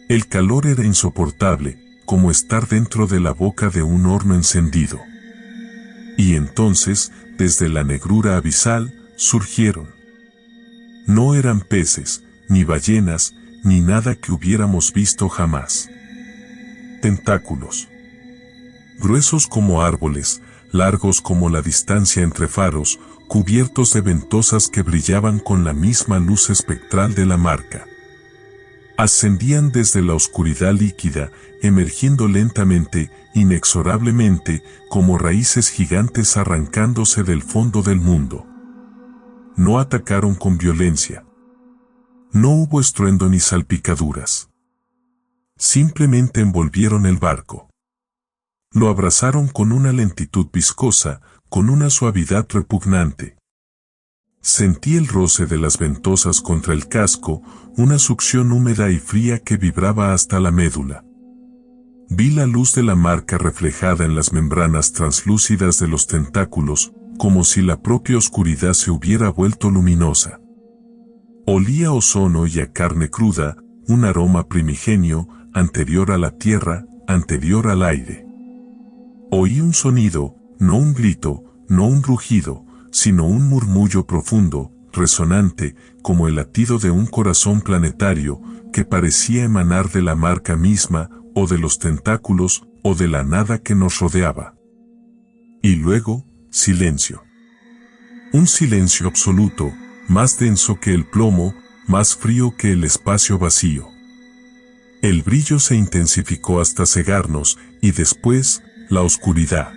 El calor era insoportable, como estar dentro de la boca de un horno encendido. Y entonces, desde la negrura abisal, surgieron. No eran peces, ni ballenas, ni nada que hubiéramos visto jamás. Tentáculos. Gruesos como árboles, largos como la distancia entre faros, cubiertos de ventosas que brillaban con la misma luz espectral de la marca. Ascendían desde la oscuridad líquida, emergiendo lentamente, inexorablemente, como raíces gigantes arrancándose del fondo del mundo. No atacaron con violencia. No hubo estruendo ni salpicaduras. Simplemente envolvieron el barco. Lo abrazaron con una lentitud viscosa, con una suavidad repugnante. Sentí el roce de las ventosas contra el casco, una succión húmeda y fría que vibraba hasta la médula. Vi la luz de la marca reflejada en las membranas translúcidas de los tentáculos, como si la propia oscuridad se hubiera vuelto luminosa. Olía a ozono y a carne cruda, un aroma primigenio, anterior a la tierra, anterior al aire. Oí un sonido, no un grito, no un rugido, sino un murmullo profundo, resonante, como el latido de un corazón planetario, que parecía emanar de la marca misma, o de los tentáculos, o de la nada que nos rodeaba. Y luego, silencio. Un silencio absoluto, más denso que el plomo, más frío que el espacio vacío. El brillo se intensificó hasta cegarnos, y después, la oscuridad.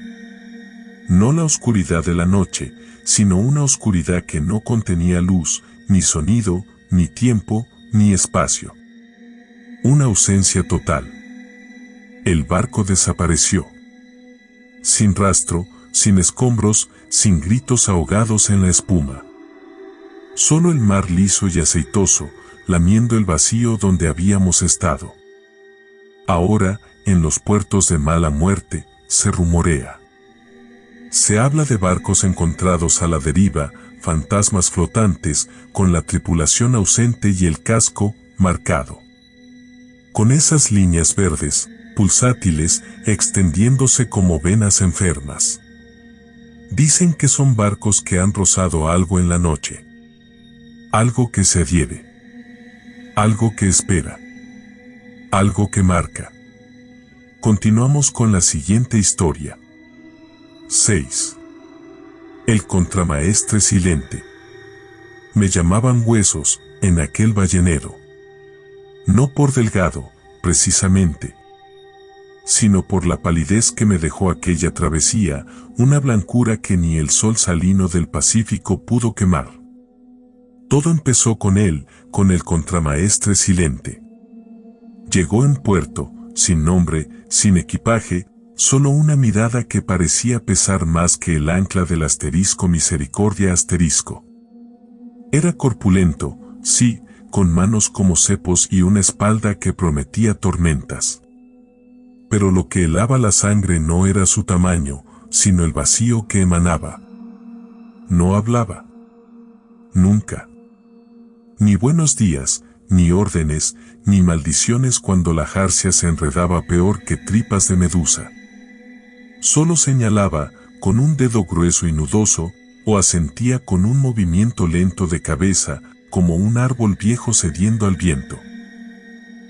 No la oscuridad de la noche, sino una oscuridad que no contenía luz, ni sonido, ni tiempo, ni espacio. Una ausencia total. El barco desapareció. Sin rastro, sin escombros, sin gritos ahogados en la espuma. Solo el mar liso y aceitoso, lamiendo el vacío donde habíamos estado. Ahora, en los puertos de mala muerte, se rumorea. Se habla de barcos encontrados a la deriva, fantasmas flotantes, con la tripulación ausente y el casco marcado. Con esas líneas verdes, pulsátiles, extendiéndose como venas enfermas. Dicen que son barcos que han rozado algo en la noche. Algo que se adhiere. Algo que espera. Algo que marca. Continuamos con la siguiente historia. 6. El contramaestre silente. Me llamaban Huesos, en aquel ballenero. No por delgado, precisamente, sino por la palidez que me dejó aquella travesía, una blancura que ni el sol salino del Pacífico pudo quemar. Todo empezó con él, con el contramaestre silente. Llegó en puerto, sin nombre, sin equipaje, solo una mirada que parecía pesar más que el ancla del asterisco misericordia asterisco. Era corpulento, sí, con manos como cepos y una espalda que prometía tormentas. Pero lo que helaba la sangre no era su tamaño, sino el vacío que emanaba. No hablaba. Nunca. Ni buenos días, ni órdenes, ni maldiciones cuando la jarcia se enredaba peor que tripas de medusa. Solo señalaba, con un dedo grueso y nudoso, o asentía con un movimiento lento de cabeza, como un árbol viejo cediendo al viento.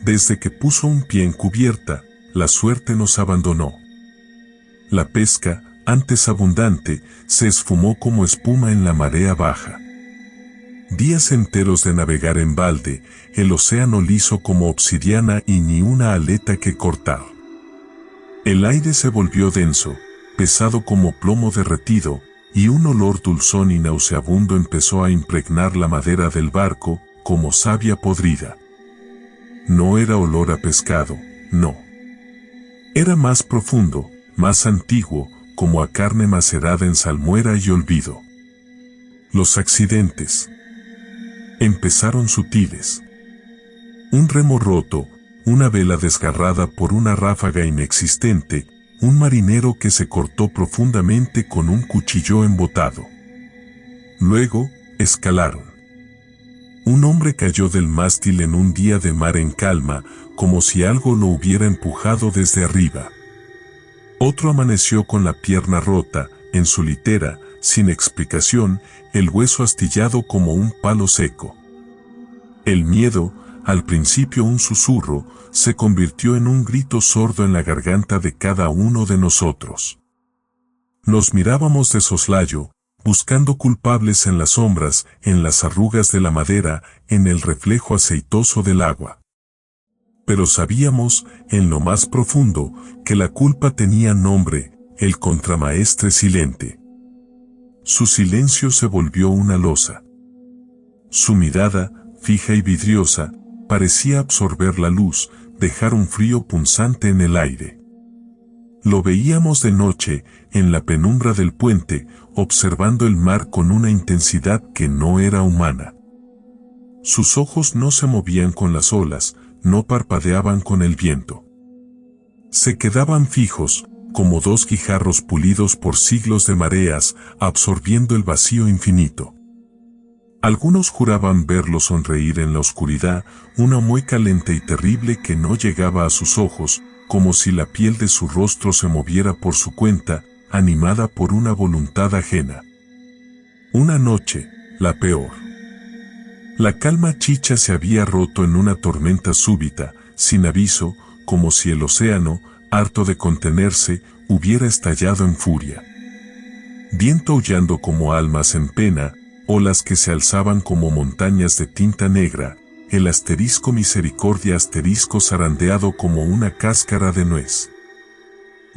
Desde que puso un pie en cubierta, la suerte nos abandonó. La pesca, antes abundante, se esfumó como espuma en la marea baja. Días enteros de navegar en balde, el océano liso como obsidiana y ni una aleta que cortar. El aire se volvió denso, pesado como plomo derretido, y un olor dulzón y nauseabundo empezó a impregnar la madera del barco, como savia podrida. No era olor a pescado, no. Era más profundo, más antiguo, como a carne macerada en salmuera y olvido. Los accidentes empezaron sutiles. Un remo roto, una vela desgarrada por una ráfaga inexistente, un marinero que se cortó profundamente con un cuchillo embotado. Luego, escalaron. Un hombre cayó del mástil en un día de mar en calma, como si algo lo hubiera empujado desde arriba. Otro amaneció con la pierna rota, en su litera, sin explicación, el hueso astillado como un palo seco. El miedo, al principio un susurro, se convirtió en un grito sordo en la garganta de cada uno de nosotros. Nos mirábamos de soslayo, buscando culpables en las sombras, en las arrugas de la madera, en el reflejo aceitoso del agua. Pero sabíamos, en lo más profundo, que la culpa tenía nombre, el contramaestre silente. Su silencio se volvió una losa. Su mirada, fija y vidriosa, parecía absorber la luz, dejar un frío punzante en el aire. Lo veíamos de noche, en la penumbra del puente, observando el mar con una intensidad que no era humana. Sus ojos no se movían con las olas, no parpadeaban con el viento. Se quedaban fijos, como dos guijarros pulidos por siglos de mareas, absorbiendo el vacío infinito. Algunos juraban verlo sonreír en la oscuridad, una mueca lenta y terrible que no llegaba a sus ojos, como si la piel de su rostro se moviera por su cuenta, animada por una voluntad ajena. Una noche, la peor. La calma chicha se había roto en una tormenta súbita, sin aviso, como si el océano, harto de contenerse, hubiera estallado en furia. Viento aullando como almas en pena, olas que se alzaban como montañas de tinta negra, el asterisco misericordia asterisco zarandeado como una cáscara de nuez.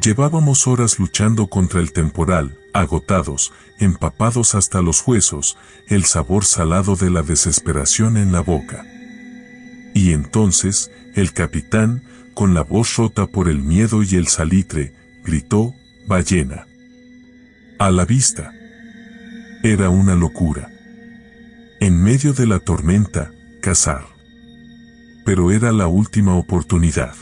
Llevábamos horas luchando contra el temporal, agotados, empapados hasta los huesos, el sabor salado de la desesperación en la boca. Y entonces, el capitán, con la voz rota por el miedo y el salitre, gritó, «Ballena». A la vista. Era una locura. En medio de la tormenta, cazar. Pero era la última oportunidad.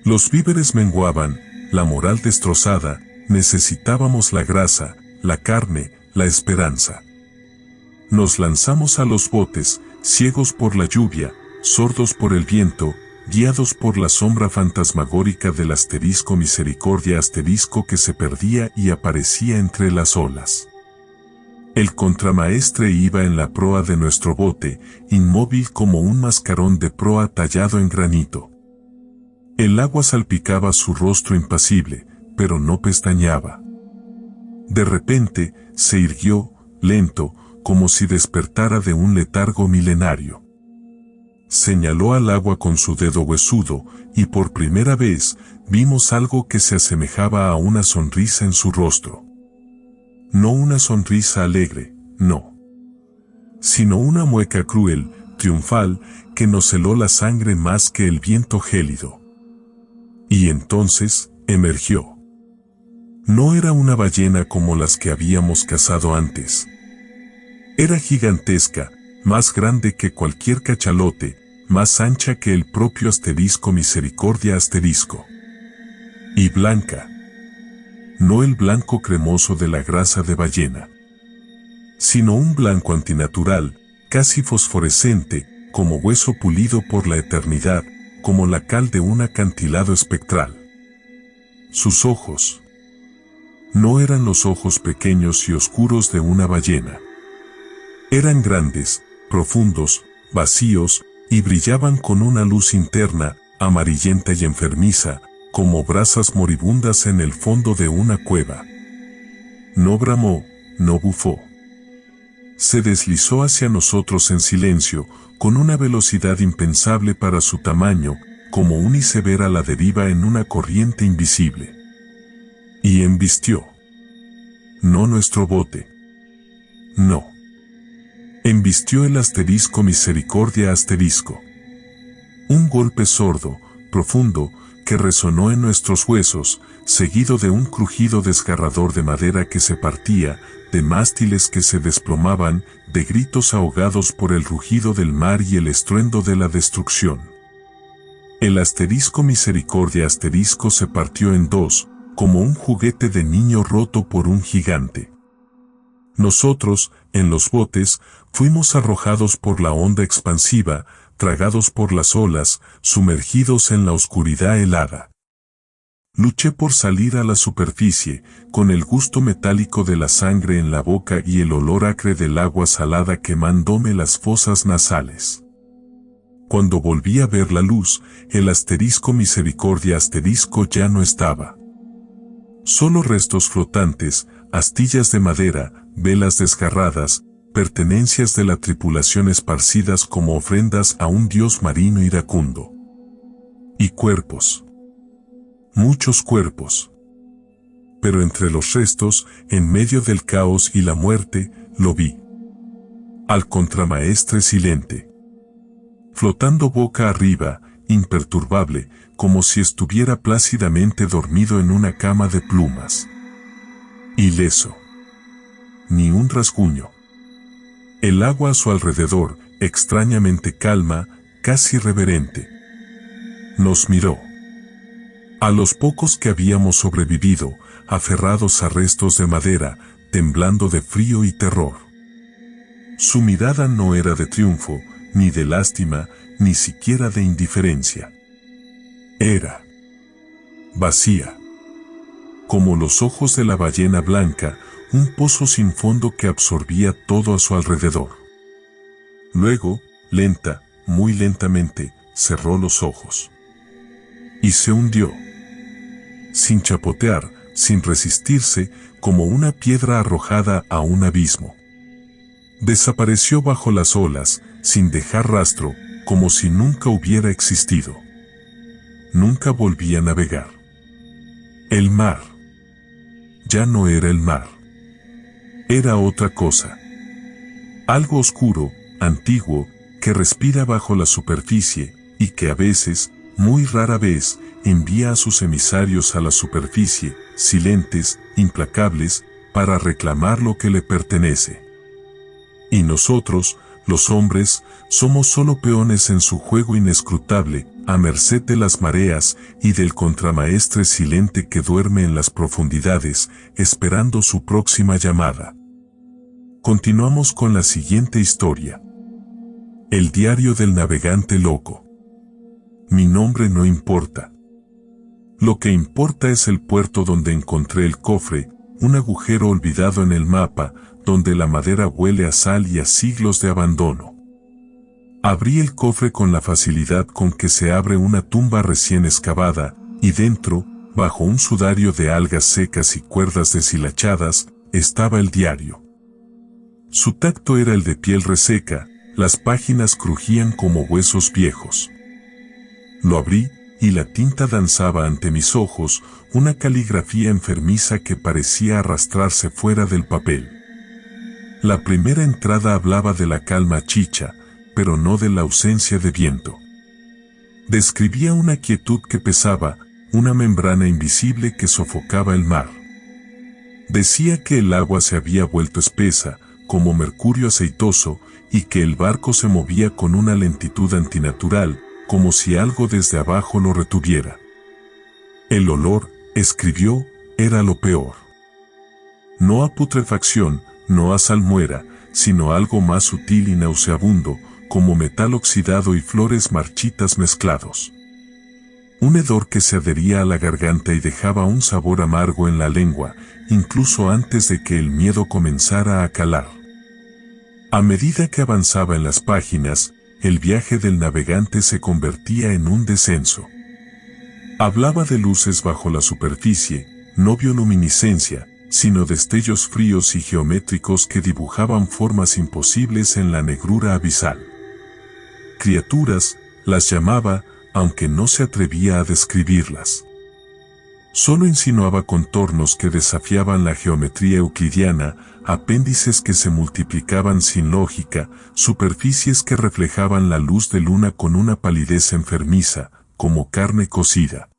Los víveres menguaban, la moral destrozada, necesitábamos la grasa, la carne, la esperanza. Nos lanzamos a los botes, ciegos por la lluvia, sordos por el viento, guiados por la sombra fantasmagórica del asterisco misericordia asterisco que se perdía y aparecía entre las olas. El contramaestre iba en la proa de nuestro bote, inmóvil como un mascarón de proa tallado en granito. El agua salpicaba su rostro impasible, pero no pestañeaba. De repente, se irguió, lento, como si despertara de un letargo milenario. Señaló al agua con su dedo huesudo, y por primera vez, vimos algo que se asemejaba a una sonrisa en su rostro. No una sonrisa alegre, no. Sino una mueca cruel, triunfal, que nos heló la sangre más que el viento gélido. Y entonces, emergió. No era una ballena como las que habíamos cazado antes. Era gigantesca, más grande que cualquier cachalote, más ancha que el propio asterisco misericordia asterisco. Y blanca. No el blanco cremoso de la grasa de ballena, sino un blanco antinatural, casi fosforescente, como hueso pulido por la eternidad, como la cal de un acantilado espectral. Sus ojos no eran los ojos pequeños y oscuros de una ballena. Eran grandes, profundos, vacíos, y brillaban con una luz interna, amarillenta y enfermiza, como brasas moribundas en el fondo de una cueva. No bramó, no bufó. Se deslizó hacia nosotros en silencio, con una velocidad impensable para su tamaño, como un iceberg a la deriva en una corriente invisible. Y embistió. No nuestro bote. No. Embistió el asterisco misericordia asterisco. Un golpe sordo, profundo, que resonó en nuestros huesos, seguido de un crujido desgarrador de madera que se partía, de mástiles que se desplomaban, de gritos ahogados por el rugido del mar y el estruendo de la destrucción. El asterisco misericordia asterisco se partió en dos, como un juguete de niño roto por un gigante. Nosotros, en los botes, fuimos arrojados por la onda expansiva, tragados por las olas, sumergidos en la oscuridad helada. Luché por salir a la superficie, con el gusto metálico de la sangre en la boca y el olor acre del agua salada quemándome las fosas nasales. Cuando volví a ver la luz, el asterisco misericordia asterisco ya no estaba. Solo restos flotantes, astillas de madera, velas desgarradas, pertenencias de la tripulación esparcidas como ofrendas a un dios marino iracundo. Y cuerpos. Muchos cuerpos. Pero entre los restos, en medio del caos y la muerte, lo vi. Al contramaestre silente. Flotando boca arriba, imperturbable, como si estuviera plácidamente dormido en una cama de plumas. Ileso. Ni un rasguño. El agua a su alrededor, extrañamente calma, casi reverente. Nos miró. A los pocos que habíamos sobrevivido, aferrados a restos de madera, temblando de frío y terror. Su mirada no era de triunfo, ni de lástima, ni siquiera de indiferencia. Era vacía. Como los ojos de la ballena blanca, un pozo sin fondo que absorbía todo a su alrededor. Luego, muy lentamente, cerró los ojos. Y se hundió. Sin chapotear, sin resistirse, como una piedra arrojada a un abismo. Desapareció bajo las olas, sin dejar rastro, como si nunca hubiera existido. Nunca volví a navegar. El mar. Ya no era el mar. Era otra cosa. Algo oscuro, antiguo, que respira bajo la superficie, y que a veces, muy rara vez, envía a sus emisarios a la superficie, silentes, implacables, para reclamar lo que le pertenece. Y nosotros, los hombres, somos solo peones en su juego inescrutable, a merced de las mareas y del contramaestre silente que duerme en las profundidades, esperando su próxima llamada. Continuamos con la siguiente historia. El diario del navegante loco. Mi nombre no importa. Lo que importa es el puerto donde encontré el cofre, un agujero olvidado en el mapa, donde la madera huele a sal y a siglos de abandono. Abrí el cofre con la facilidad con que se abre una tumba recién excavada, y dentro, bajo un sudario de algas secas y cuerdas deshilachadas, estaba el diario. Su tacto era el de piel reseca, las páginas crujían como huesos viejos. Lo abrí, y la tinta danzaba ante mis ojos, una caligrafía enfermiza que parecía arrastrarse fuera del papel. La primera entrada hablaba de la calma chicha, pero no de la ausencia de viento. Describía una quietud que pesaba, una membrana invisible que sofocaba el mar. Decía que el agua se había vuelto espesa, como mercurio aceitoso, y que el barco se movía con una lentitud antinatural, como si algo desde abajo lo retuviera. El olor, escribió, era lo peor. No a putrefacción, no a salmuera, sino algo más sutil y nauseabundo, como metal oxidado y flores marchitas mezclados. Un hedor que se adhería a la garganta y dejaba un sabor amargo en la lengua, incluso antes de que el miedo comenzara a calar. A medida que avanzaba en las páginas, el viaje del navegante se convertía en un descenso. Hablaba de luces bajo la superficie, no bioluminiscencia, sino destellos fríos y geométricos que dibujaban formas imposibles en la negrura abisal. Criaturas, las llamaba, aunque no se atrevía a describirlas. Solo insinuaba contornos que desafiaban la geometría euclidiana, apéndices que se multiplicaban sin lógica, superficies que reflejaban la luz de luna con una palidez enfermiza, como carne cocida.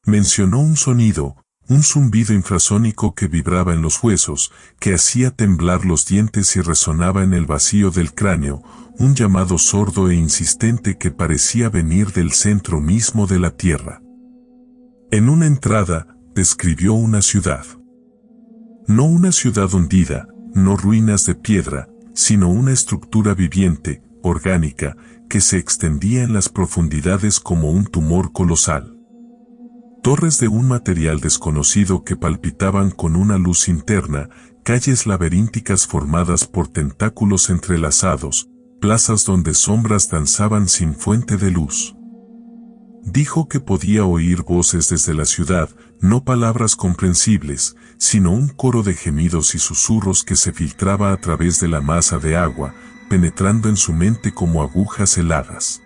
Mencionó un sonido, un zumbido infrasónico que vibraba en los huesos, que hacía temblar los dientes y resonaba en el vacío del cráneo, un llamado sordo e insistente que parecía venir del centro mismo de la tierra. En una entrada, describió una ciudad. No una ciudad hundida, no ruinas de piedra, sino una estructura viviente, orgánica, que se extendía en las profundidades como un tumor colosal. Torres de un material desconocido que palpitaban con una luz interna, calles laberínticas formadas por tentáculos entrelazados, plazas donde sombras danzaban sin fuente de luz. Dijo que podía oír voces desde la ciudad, no palabras comprensibles, sino un coro de gemidos y susurros que se filtraba a través de la masa de agua, penetrando en su mente como agujas heladas.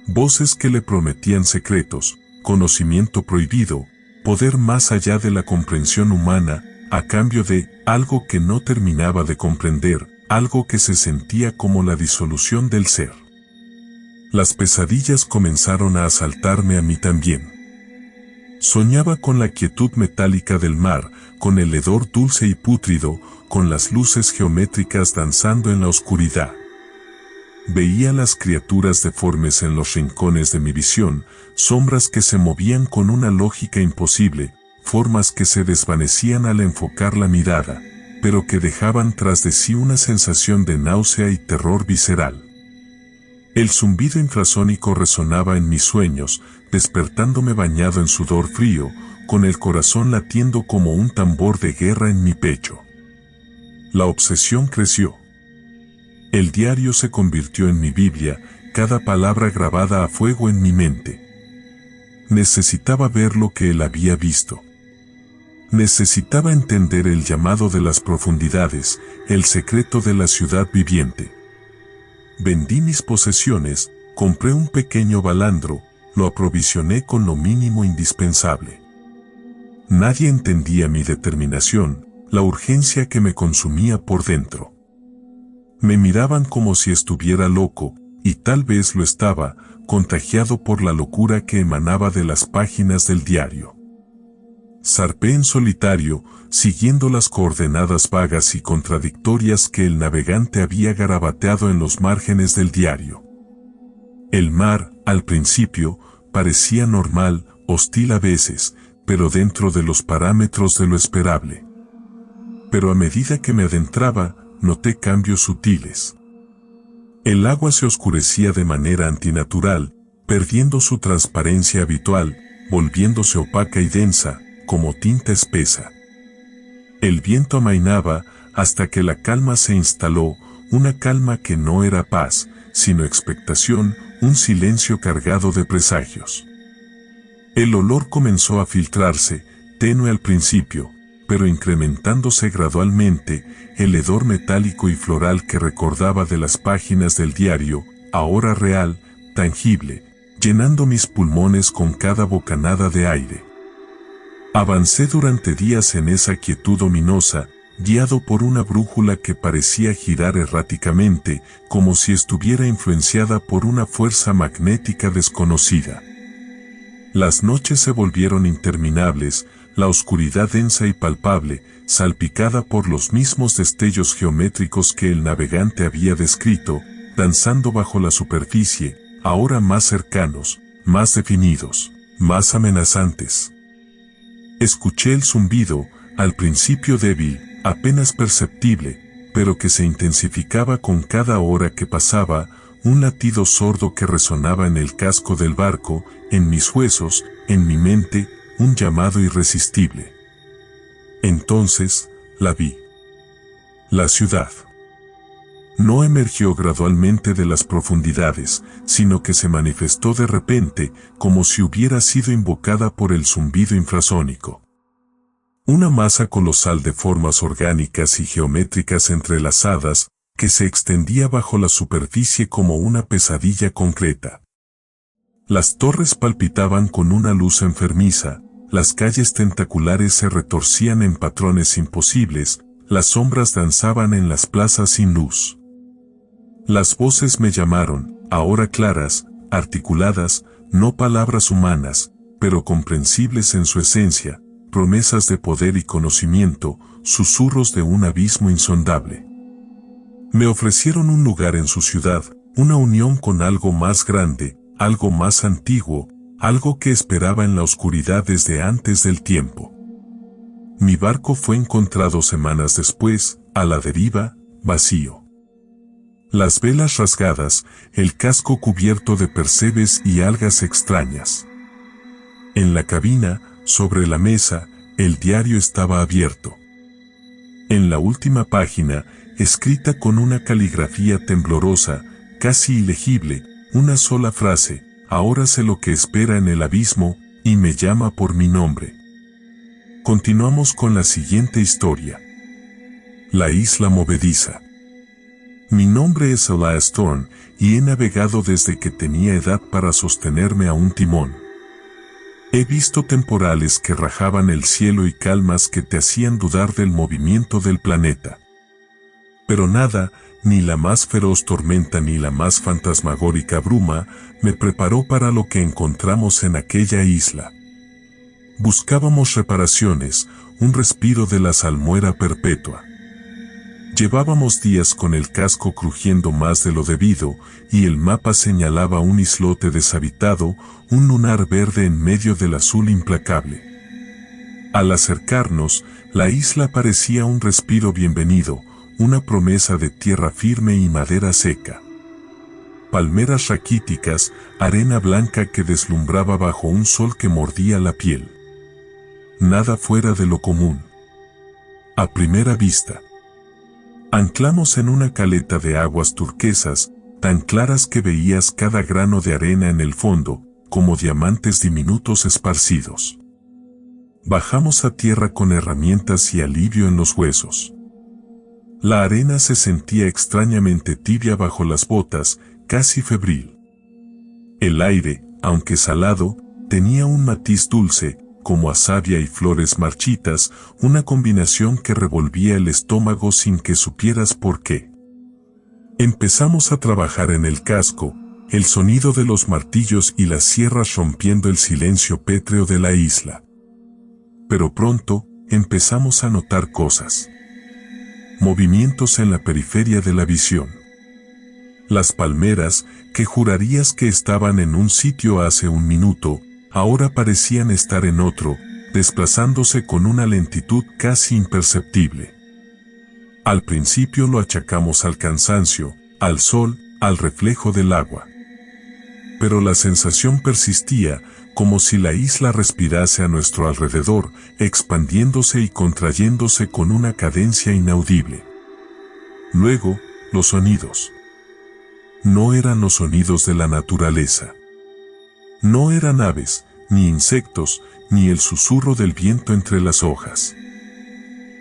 Voces que le prometían secretos, conocimiento prohibido, poder más allá de la comprensión humana, a cambio de algo que no terminaba de comprender, algo que se sentía como la disolución del ser. Las pesadillas comenzaron a asaltarme a mí también. Soñaba con la quietud metálica del mar, con el hedor dulce y pútrido, con las luces geométricas danzando en la oscuridad. Veía las criaturas deformes en los rincones de mi visión, sombras que se movían con una lógica imposible, formas que se desvanecían al enfocar la mirada, pero que dejaban tras de sí una sensación de náusea y terror visceral. El zumbido infrasónico resonaba en mis sueños, despertándome bañado en sudor frío, con el corazón latiendo como un tambor de guerra en mi pecho. La obsesión creció. El diario se convirtió en mi Biblia, cada palabra grabada a fuego en mi mente. Necesitaba ver lo que él había visto. Necesitaba entender el llamado de las profundidades, el secreto de la ciudad viviente. Vendí mis posesiones, compré un pequeño balandro, lo aprovisioné con lo mínimo indispensable. Nadie entendía mi determinación, la urgencia que me consumía por dentro. Me miraban como si estuviera loco, y tal vez lo estaba, contagiado por la locura que emanaba de las páginas del diario. Zarpé en solitario, siguiendo las coordenadas vagas y contradictorias que el navegante había garabateado en los márgenes del diario. El mar, al principio, parecía normal, hostil a veces, pero dentro de los parámetros de lo esperable. Pero a medida que me adentraba, noté cambios sutiles. El agua se oscurecía de manera antinatural, perdiendo su transparencia habitual, volviéndose opaca y densa, como tinta espesa. El viento amainaba hasta que la calma se instaló, una calma que no era paz, sino expectación, un silencio cargado de presagios. El olor comenzó a filtrarse, tenue al principio, pero incrementándose gradualmente, el hedor metálico y floral que recordaba de las páginas del diario, ahora real, tangible, llenando mis pulmones con cada bocanada de aire. Avancé durante días en esa quietud ominosa, guiado por una brújula que parecía girar erráticamente, como si estuviera influenciada por una fuerza magnética desconocida. Las noches se volvieron interminables, la oscuridad densa y palpable, salpicada por los mismos destellos geométricos que el navegante había descrito, danzando bajo la superficie, ahora más cercanos, más definidos, más amenazantes. Escuché el zumbido, al principio débil, apenas perceptible, pero que se intensificaba con cada hora que pasaba, un latido sordo que resonaba en el casco del barco, en mis huesos, en mi mente, un llamado irresistible. Entonces, la vi. La ciudad. No emergió gradualmente de las profundidades, sino que se manifestó de repente, como si hubiera sido invocada por el zumbido infrasónico. Una masa colosal de formas orgánicas y geométricas entrelazadas, que se extendía bajo la superficie como una pesadilla concreta. Las torres palpitaban con una luz enfermiza, las calles tentaculares se retorcían en patrones imposibles, las sombras danzaban en las plazas sin luz. Las voces me llamaron, ahora claras, articuladas, no palabras humanas, pero comprensibles en su esencia, promesas de poder y conocimiento, susurros de un abismo insondable. Me ofrecieron un lugar en su ciudad, una unión con algo más grande, algo más antiguo, algo que esperaba en la oscuridad desde antes del tiempo. Mi barco fue encontrado semanas después, a la deriva, vacío. Las velas rasgadas, el casco cubierto de percebes y algas extrañas. En la cabina, sobre la mesa, el diario estaba abierto. En la última página, escrita con una caligrafía temblorosa, casi ilegible, una sola frase: ahora sé lo que espera en el abismo, y me llama por mi nombre. Continuamos con la siguiente historia. La isla movediza. Mi nombre es Elias Thorne, y he navegado desde que tenía edad para sostenerme a un timón. He visto temporales que rajaban el cielo y calmas que te hacían dudar del movimiento del planeta. Pero nada, ni la más feroz tormenta ni la más fantasmagórica bruma, me preparó para lo que encontramos en aquella isla. Buscábamos reparaciones, un respiro de la salmuera perpetua. Llevábamos días con el casco crujiendo más de lo debido, y el mapa señalaba un islote deshabitado, un lunar verde en medio del azul implacable. Al acercarnos, la isla parecía un respiro bienvenido, una promesa de tierra firme y madera seca. Palmeras raquíticas, arena blanca que deslumbraba bajo un sol que mordía la piel. Nada fuera de lo común. A primera vista. Anclamos en una caleta de aguas turquesas, tan claras que veías cada grano de arena en el fondo, como diamantes diminutos esparcidos. Bajamos a tierra con herramientas y alivio en los huesos. La arena se sentía extrañamente tibia bajo las botas, casi febril. El aire, aunque salado, tenía un matiz dulce, como a savia y flores marchitas, una combinación que revolvía el estómago sin que supieras por qué. Empezamos a trabajar en el casco, el sonido de los martillos y las sierras rompiendo el silencio pétreo de la isla. Pero pronto, empezamos a notar cosas. Movimientos en la periferia de la visión. Las palmeras, que jurarías que estaban en un sitio hace un minuto, ahora parecían estar en otro, desplazándose con una lentitud casi imperceptible. Al principio lo achacamos al cansancio, al sol, al reflejo del agua. Pero la sensación persistía, como si la isla respirase a nuestro alrededor, expandiéndose y contrayéndose con una cadencia inaudible. Luego, los sonidos. No eran los sonidos de la naturaleza. No eran aves, ni insectos, ni el susurro del viento entre las hojas.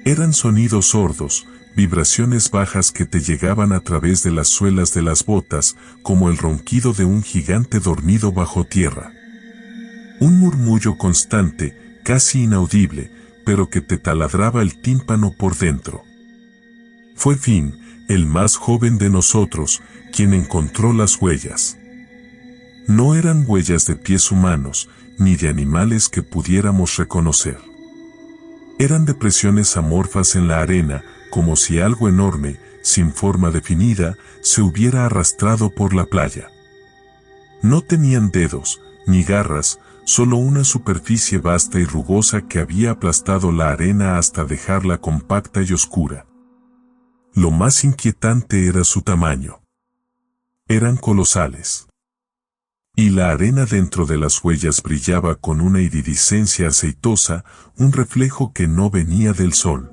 Eran sonidos sordos, vibraciones bajas que te llegaban a través de las suelas de las botas, como el ronquido de un gigante dormido bajo tierra. Un murmullo constante, casi inaudible, pero que te taladraba el tímpano por dentro. Fue Finn, el más joven de nosotros, quien encontró las huellas. No eran huellas de pies humanos, ni de animales que pudiéramos reconocer. Eran depresiones amorfas en la arena, como si algo enorme, sin forma definida, se hubiera arrastrado por la playa. No tenían dedos, ni garras, solo una superficie vasta y rugosa que había aplastado la arena hasta dejarla compacta y oscura. Lo más inquietante era su tamaño. Eran colosales. Y la arena dentro de las huellas brillaba con una iridiscencia aceitosa, un reflejo que no venía del sol.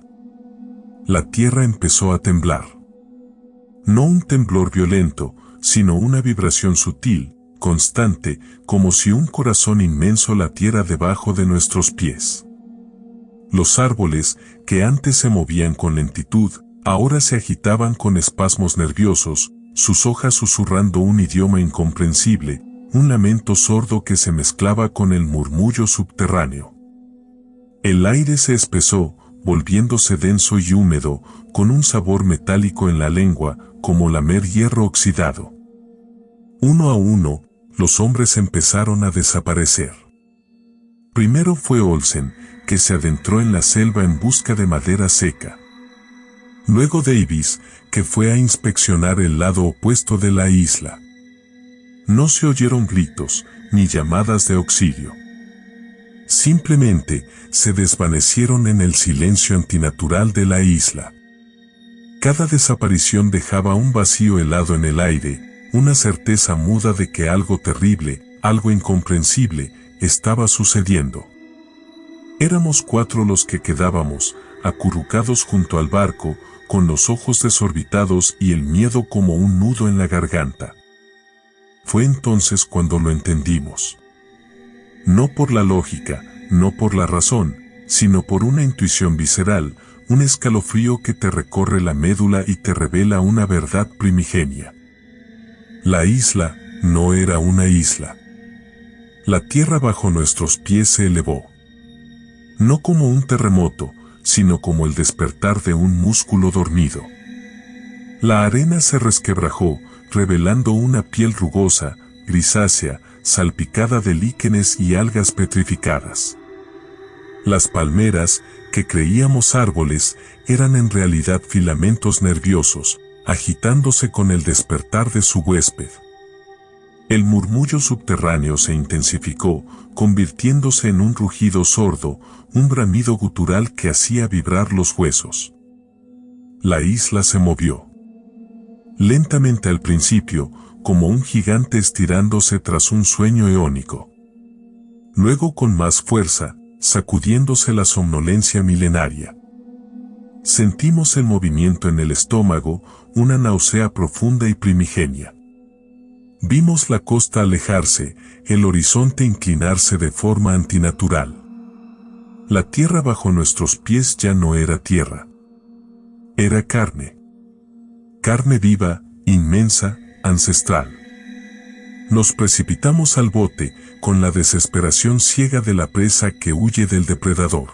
La tierra empezó a temblar. No un temblor violento, sino una vibración sutil, constante, como si un corazón inmenso latiera debajo de nuestros pies. Los árboles, que antes se movían con lentitud, ahora se agitaban con espasmos nerviosos, sus hojas susurrando un idioma incomprensible, un lamento sordo que se mezclaba con el murmullo subterráneo. El aire se espesó, volviéndose denso y húmedo, con un sabor metálico en la lengua, como lamer hierro oxidado. Uno a uno, los hombres empezaron a desaparecer. Primero fue Olsen, que se adentró en la selva en busca de madera seca. Luego Davis, que fue a inspeccionar el lado opuesto de la isla. No se oyeron gritos, ni llamadas de auxilio. Simplemente, se desvanecieron en el silencio antinatural de la isla. Cada desaparición dejaba un vacío helado en el aire, una certeza muda de que algo terrible, algo incomprensible, estaba sucediendo. Éramos 4 los que quedábamos, acurrucados junto al barco, con los ojos desorbitados y el miedo como un nudo en la garganta. Fue entonces cuando lo entendimos. No por la lógica, no por la razón, sino por una intuición visceral, un escalofrío que te recorre la médula y te revela una verdad primigenia. La isla no era una isla. La tierra bajo nuestros pies se elevó. No como un terremoto, sino como el despertar de un músculo dormido. La arena se resquebrajó, revelando una piel rugosa, grisácea, salpicada de líquenes y algas petrificadas. Las palmeras, que creíamos árboles, eran en realidad filamentos nerviosos, agitándose con el despertar de su huésped. El murmullo subterráneo se intensificó, convirtiéndose en un rugido sordo, un bramido gutural que hacía vibrar los huesos. La isla se movió. Lentamente al principio, como un gigante estirándose tras un sueño eónico. Luego con más fuerza, sacudiéndose la somnolencia milenaria. Sentimos el movimiento en el estómago, una náusea profunda y primigenia. Vimos la costa alejarse, el horizonte inclinarse de forma antinatural. La tierra bajo nuestros pies ya no era tierra. Era carne. Carne viva, inmensa, ancestral. Nos precipitamos al bote, con la desesperación ciega de la presa que huye del depredador.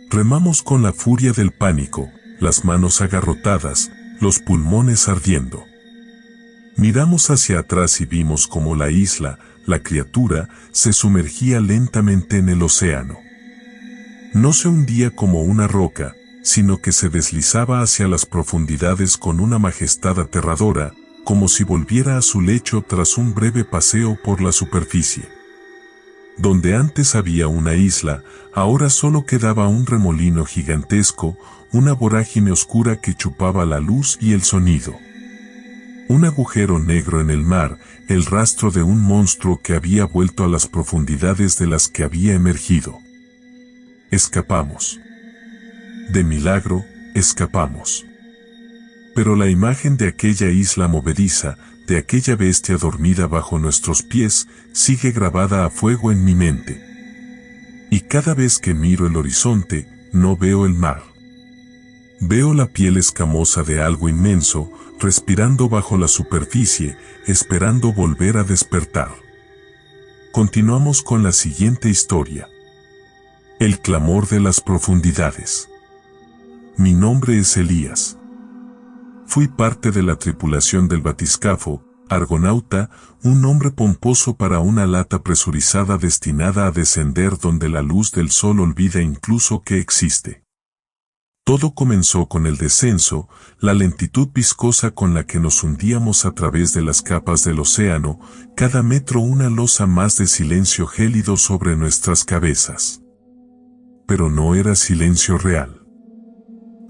Remamos con la furia del pánico, las manos agarrotadas, los pulmones ardiendo. Miramos hacia atrás y vimos como la isla, la criatura, se sumergía lentamente en el océano. No se hundía como una roca, sino que se deslizaba hacia las profundidades con una majestad aterradora, como si volviera a su lecho tras un breve paseo por la superficie. Donde antes había una isla, ahora solo quedaba un remolino gigantesco, una vorágine oscura que chupaba la luz y el sonido. Un agujero negro en el mar, el rastro de un monstruo que había vuelto a las profundidades de las que había emergido. Escapamos. De milagro, escapamos. Pero la imagen de aquella isla movediza, de aquella bestia dormida bajo nuestros pies, sigue grabada a fuego en mi mente. Y cada vez que miro el horizonte, no veo el mar. Veo la piel escamosa de algo inmenso, respirando bajo la superficie, esperando volver a despertar. Continuamos con la siguiente historia. El clamor de las profundidades. Mi nombre es Elías. Fui parte de la tripulación del batiscafo, argonauta, un nombre pomposo para una lata presurizada destinada a descender donde la luz del sol olvida incluso que existe. Todo comenzó con el descenso, la lentitud viscosa con la que nos hundíamos a través de las capas del océano, cada metro una losa más de silencio gélido sobre nuestras cabezas. Pero no era silencio real.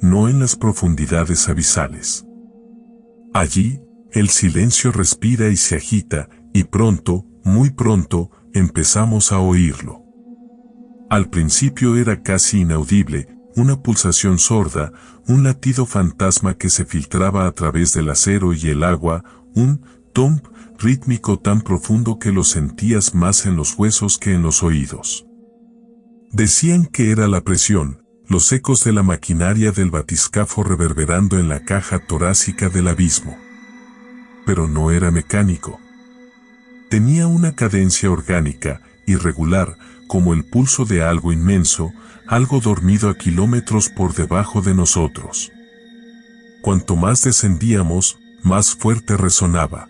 No en las profundidades abisales. Allí, el silencio respira y se agita, y pronto, muy pronto, empezamos a oírlo. Al principio era casi inaudible, una pulsación sorda, un latido fantasma que se filtraba a través del acero y el agua, un thump rítmico tan profundo que lo sentías más en los huesos que en los oídos. Decían que era la presión, los ecos de la maquinaria del batiscafo reverberando en la caja torácica del abismo. Pero no era mecánico. Tenía una cadencia orgánica, irregular, como el pulso de algo inmenso, algo dormido a kilómetros por debajo de nosotros. Cuanto más descendíamos, más fuerte resonaba.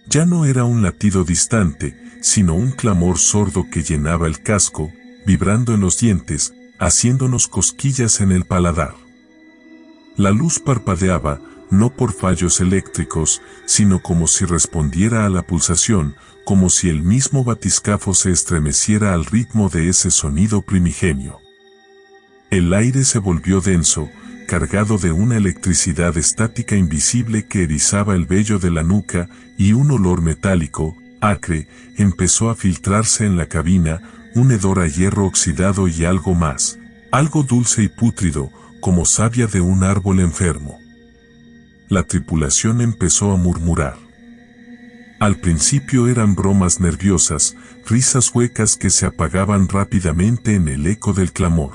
Ya no era un latido distante, sino un clamor sordo que llenaba el casco, vibrando en los dientes, haciéndonos cosquillas en el paladar. La luz parpadeaba, no por fallos eléctricos, sino como si respondiera a la pulsación, como si el mismo batiscafo se estremeciera al ritmo de ese sonido primigenio. El aire se volvió denso, cargado de una electricidad estática invisible que erizaba el vello de la nuca, y un olor metálico, acre, empezó a filtrarse en la cabina, un hedor a hierro oxidado y algo más, algo dulce y pútrido, como savia de un árbol enfermo. La tripulación empezó a murmurar. Al principio eran bromas nerviosas, risas huecas que se apagaban rápidamente en el eco del clamor.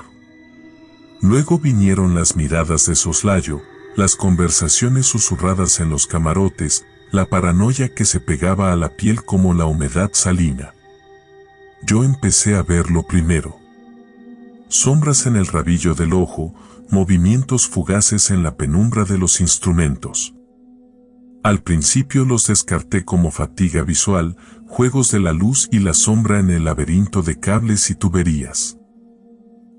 Luego vinieron las miradas de soslayo, las conversaciones susurradas en los camarotes, la paranoia que se pegaba a la piel como la humedad salina. Yo empecé a verlo primero. Sombras en el rabillo del ojo, movimientos fugaces en la penumbra de los instrumentos. Al principio los descarté como fatiga visual, juegos de la luz y la sombra en el laberinto de cables y tuberías.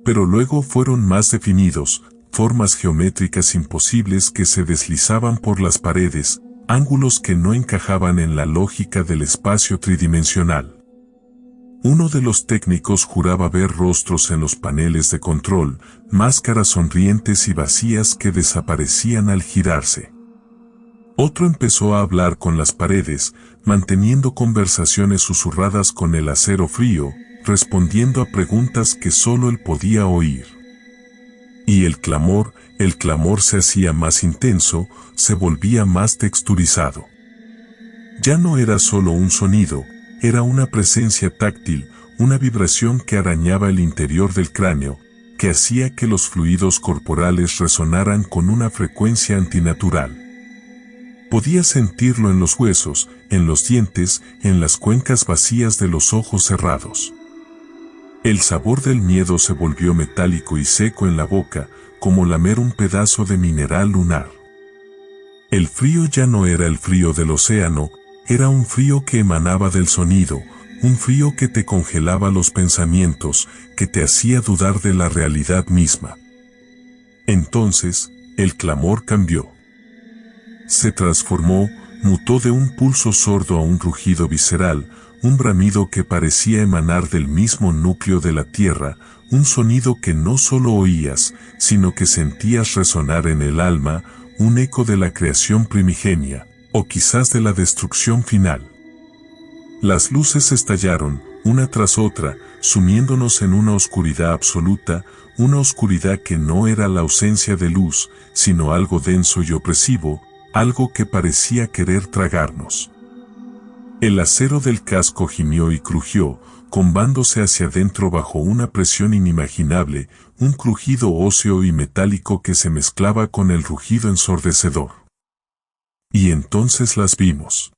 Pero luego fueron más definidos, formas geométricas imposibles que se deslizaban por las paredes, ángulos que no encajaban en la lógica del espacio tridimensional. Uno de los técnicos juraba ver rostros en los paneles de control, máscaras sonrientes y vacías que desaparecían al girarse. Otro empezó a hablar con las paredes, manteniendo conversaciones susurradas con el acero frío, respondiendo a preguntas que solo él podía oír. Y el clamor se hacía más intenso, se volvía más texturizado. Ya no era solo un sonido, era una presencia táctil, una vibración que arañaba el interior del cráneo, que hacía que los fluidos corporales resonaran con una frecuencia antinatural. Podía sentirlo en los huesos, en los dientes, en las cuencas vacías de los ojos cerrados. El sabor del miedo se volvió metálico y seco en la boca, como lamer un pedazo de mineral lunar. El frío ya no era el frío del océano, era un frío que emanaba del sonido, un frío que te congelaba los pensamientos, que te hacía dudar de la realidad misma. Entonces, el clamor cambió. Se transformó, mutó de un pulso sordo a un rugido visceral, un bramido que parecía emanar del mismo núcleo de la tierra, un sonido que no solo oías, sino que sentías resonar en el alma, un eco de la creación primigenia, o quizás de la destrucción final. Las luces estallaron, una tras otra, sumiéndonos en una oscuridad absoluta, una oscuridad que no era la ausencia de luz, sino algo denso y opresivo, algo que parecía querer tragarnos. El acero del casco gimió y crujió, combándose hacia adentro bajo una presión inimaginable, un crujido óseo y metálico que se mezclaba con el rugido ensordecedor. Y entonces las vimos.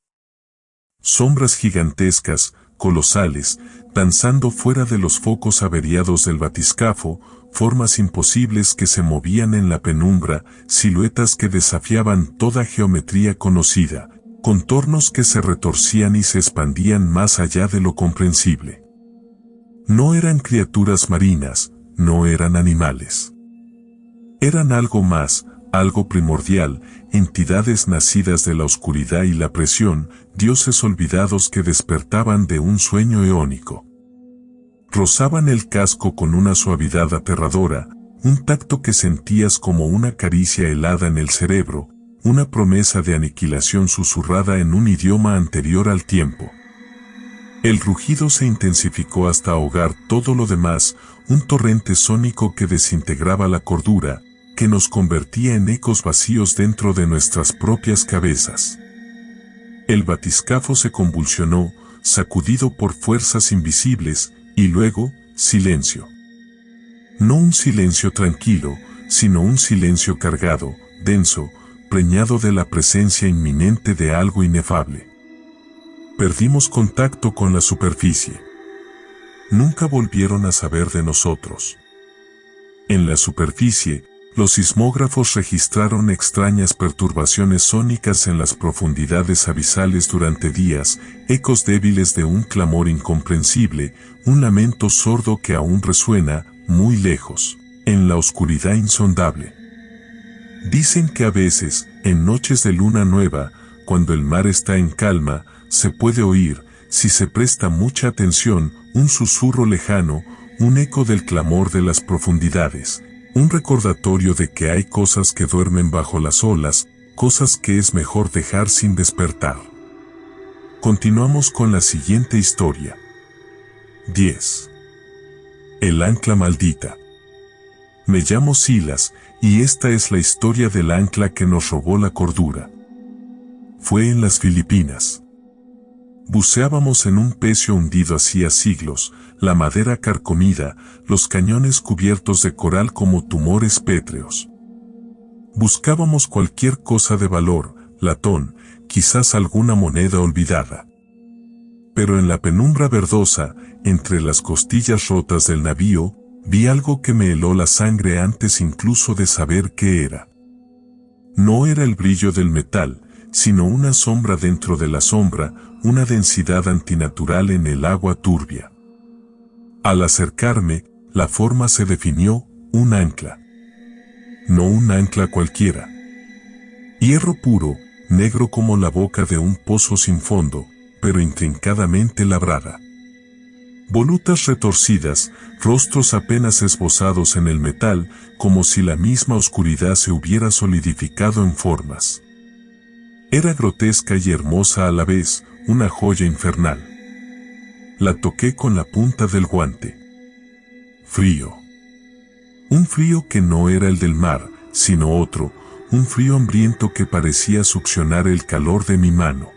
Sombras gigantescas, colosales, danzando fuera de los focos averiados del batiscafo, formas imposibles que se movían en la penumbra, siluetas que desafiaban toda geometría conocida, contornos que se retorcían y se expandían más allá de lo comprensible. No eran criaturas marinas, no eran animales. Eran algo más, algo primordial, entidades nacidas de la oscuridad y la presión, dioses olvidados que despertaban de un sueño eónico. Rozaban el casco con una suavidad aterradora, un tacto que sentías como una caricia helada en el cerebro, una promesa de aniquilación susurrada en un idioma anterior al tiempo. El rugido se intensificó hasta ahogar todo lo demás, un torrente sónico que desintegraba la cordura, que nos convertía en ecos vacíos dentro de nuestras propias cabezas. El batiscafo se convulsionó, sacudido por fuerzas invisibles, y luego, silencio. No un silencio tranquilo, sino un silencio cargado, denso, preñado de la presencia inminente de algo inefable. Perdimos contacto con la superficie. Nunca volvieron a saber de nosotros. En la superficie, los sismógrafos registraron extrañas perturbaciones sónicas en las profundidades abisales durante días, ecos débiles de un clamor incomprensible, un lamento sordo que aún resuena, muy lejos, en la oscuridad insondable. Dicen que a veces, en noches de luna nueva, cuando el mar está en calma, se puede oír, si se presta mucha atención, un susurro lejano, un eco del clamor de las profundidades, un recordatorio de que hay cosas que duermen bajo las olas, cosas que es mejor dejar sin despertar. Continuamos con la siguiente historia. 10. El ancla maldita. Me llamo Silas, y esta es la historia del ancla que nos robó la cordura. Fue en las Filipinas. Buceábamos en un pecio hundido hacía siglos, la madera carcomida, los cañones cubiertos de coral como tumores pétreos. Buscábamos cualquier cosa de valor, latón, quizás alguna moneda olvidada. Pero en la penumbra verdosa, entre las costillas rotas del navío, vi algo que me heló la sangre antes incluso de saber qué era. No era el brillo del metal, sino una sombra dentro de la sombra, una densidad antinatural en el agua turbia. Al acercarme, la forma se definió, un ancla. No un ancla cualquiera. Hierro puro, negro como la boca de un pozo sin fondo, pero intrincadamente labrada. Volutas retorcidas, rostros apenas esbozados en el metal, como si la misma oscuridad se hubiera solidificado en formas. Era grotesca y hermosa a la vez, una joya infernal. La toqué con la punta del guante. Frío. Un frío que no era el del mar, sino otro, un frío hambriento que parecía succionar el calor de mi mano.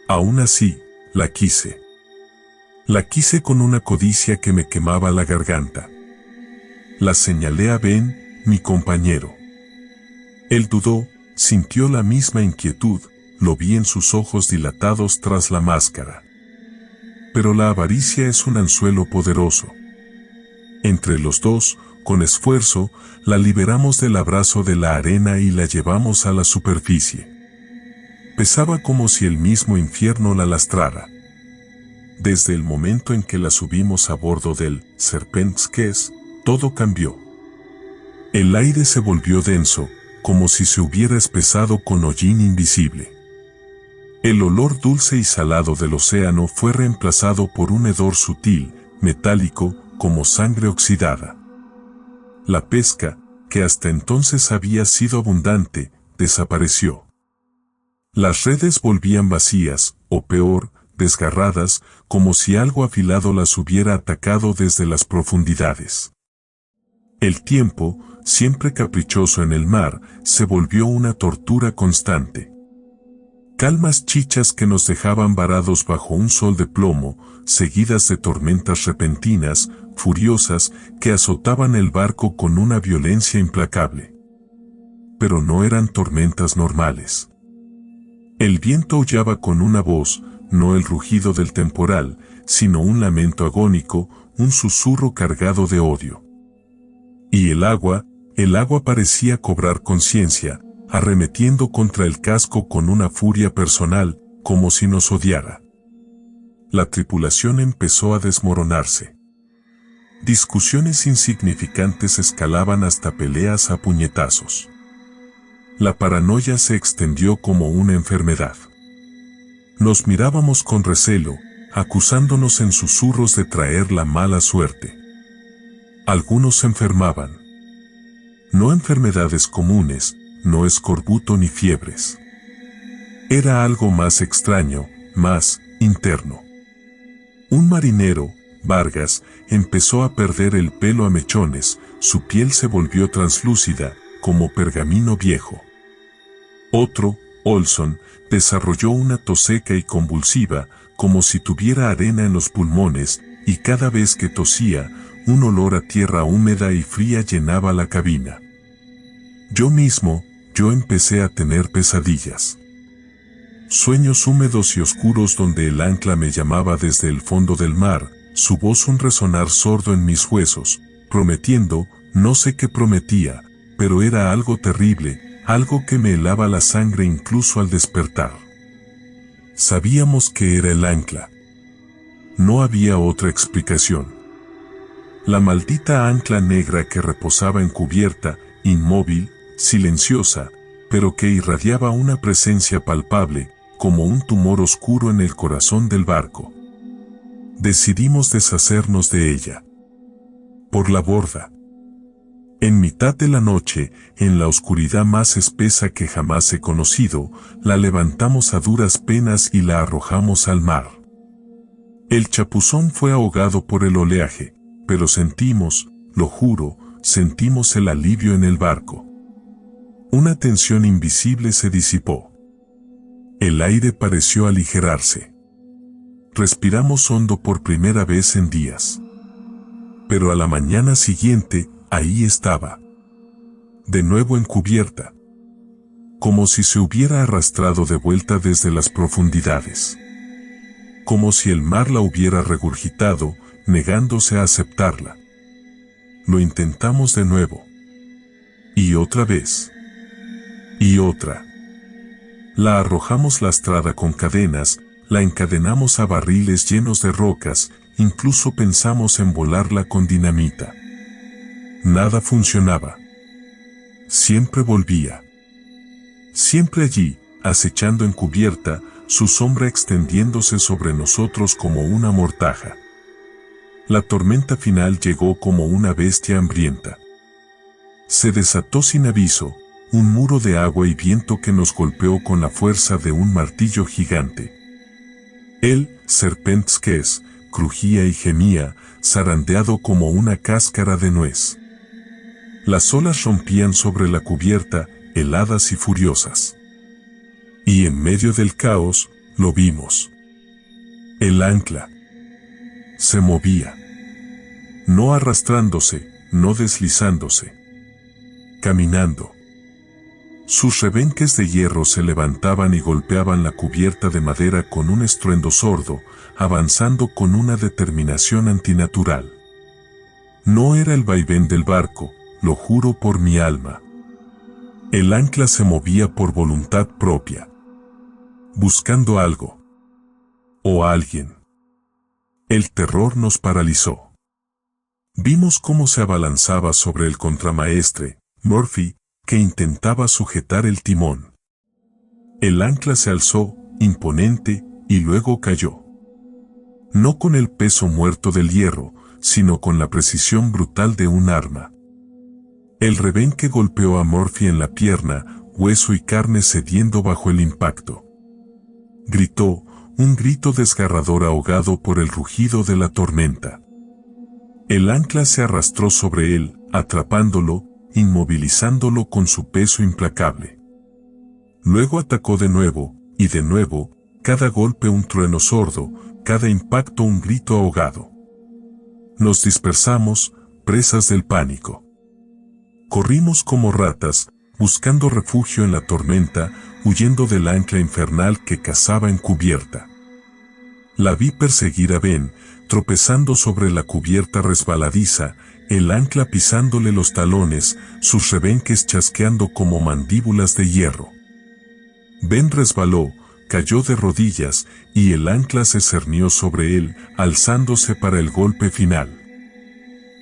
Aún así, la quise. La quise con una codicia que me quemaba la garganta. La señalé a Ben, mi compañero. Él dudó, sintió la misma inquietud, lo vi en sus ojos dilatados tras la máscara. Pero la avaricia es un anzuelo poderoso. Entre los dos, con esfuerzo, la liberamos del abrazo de la arena y la llevamos a la superficie. Pesaba como si el mismo infierno la lastrara. Desde el momento en que la subimos a bordo del Serpentskes, todo cambió. El aire se volvió denso, como si se hubiera espesado con hollín invisible. El olor dulce y salado del océano fue reemplazado por un hedor sutil, metálico, como sangre oxidada. La pesca, que hasta entonces había sido abundante, desapareció. Las redes volvían vacías, o peor, desgarradas, como si algo afilado las hubiera atacado desde las profundidades. El tiempo, siempre caprichoso en el mar, se volvió una tortura constante. Calmas chichas que nos dejaban varados bajo un sol de plomo, seguidas de tormentas repentinas, furiosas, que azotaban el barco con una violencia implacable. Pero no eran tormentas normales. El viento aullaba con una voz, no el rugido del temporal, sino un lamento agónico, un susurro cargado de odio. Y el agua parecía cobrar conciencia, arremetiendo contra el casco con una furia personal, como si nos odiara. La tripulación empezó a desmoronarse. Discusiones insignificantes escalaban hasta peleas a puñetazos. La paranoia se extendió como una enfermedad. Nos mirábamos con recelo, acusándonos en susurros de traer la mala suerte. Algunos se enfermaban. No enfermedades comunes, no escorbuto ni fiebres. Era algo más extraño, más interno. Un marinero, Vargas, empezó a perder el pelo a mechones, su piel se volvió translúcida, como pergamino viejo. Otro, Olson, desarrolló una tos seca y convulsiva, como si tuviera arena en los pulmones, y cada vez que tosía, un olor a tierra húmeda y fría llenaba la cabina. Yo empecé a tener pesadillas. Sueños húmedos y oscuros donde el ancla me llamaba desde el fondo del mar, su voz un resonar sordo en mis huesos, prometiendo, no sé qué prometía, pero era algo terrible, algo que me helaba la sangre incluso al despertar. Sabíamos que era el ancla. No había otra explicación. La maldita ancla negra que reposaba encubierta, inmóvil, silenciosa, pero que irradiaba una presencia palpable, como un tumor oscuro en el corazón del barco. Decidimos deshacernos de ella. Por la borda. En mitad de la noche, en la oscuridad más espesa que jamás he conocido, la levantamos a duras penas y la arrojamos al mar. El chapuzón fue ahogado por el oleaje, pero sentimos, lo juro, sentimos el alivio en el barco. Una tensión invisible se disipó. El aire pareció aligerarse. Respiramos hondo por primera vez en días. Pero a la mañana siguiente, ahí estaba. De nuevo encubierta. Como si se hubiera arrastrado de vuelta desde las profundidades. Como si el mar la hubiera regurgitado, negándose a aceptarla. Lo intentamos de nuevo. Y otra vez. Y otra. La arrojamos lastrada con cadenas, la encadenamos a barriles llenos de rocas, incluso pensamos en volarla con dinamita. Nada funcionaba. Siempre volvía. Siempre allí, acechando encubierta, su sombra extendiéndose sobre nosotros como una mortaja. La tormenta final llegó como una bestia hambrienta. Se desató sin aviso, un muro de agua y viento que nos golpeó con la fuerza de un martillo gigante. El Serpentsques crujía y gemía, zarandeado como una cáscara de nuez. Las olas rompían sobre la cubierta, heladas y furiosas. Y en medio del caos, lo vimos. El ancla. Se movía. No arrastrándose, no deslizándose. Caminando. Sus rebenques de hierro se levantaban y golpeaban la cubierta de madera con un estruendo sordo, avanzando con una determinación antinatural. No era el vaivén del barco, lo juro por mi alma. El ancla se movía por voluntad propia. Buscando algo. O alguien. El terror nos paralizó. Vimos cómo se abalanzaba sobre el contramaestre, Murphy, que intentaba sujetar el timón. El ancla se alzó, imponente, y luego cayó. No con el peso muerto del hierro, sino con la precisión brutal de un arma. El rebenque golpeó a Murphy en la pierna, hueso y carne cediendo bajo el impacto. Gritó, un grito desgarrador ahogado por el rugido de la tormenta. El ancla se arrastró sobre él, atrapándolo, inmovilizándolo con su peso implacable. Luego atacó de nuevo, y de nuevo, cada golpe un trueno sordo, cada impacto un grito ahogado. Nos dispersamos, presas del pánico. Corrimos como ratas, buscando refugio en la tormenta, huyendo del ancla infernal que cazaba en cubierta. La vi perseguir a Ben, tropezando sobre la cubierta resbaladiza, el ancla pisándole los talones, sus rebenques chasqueando como mandíbulas de hierro. Ben resbaló, cayó de rodillas, y el ancla se cernió sobre él, alzándose para el golpe final.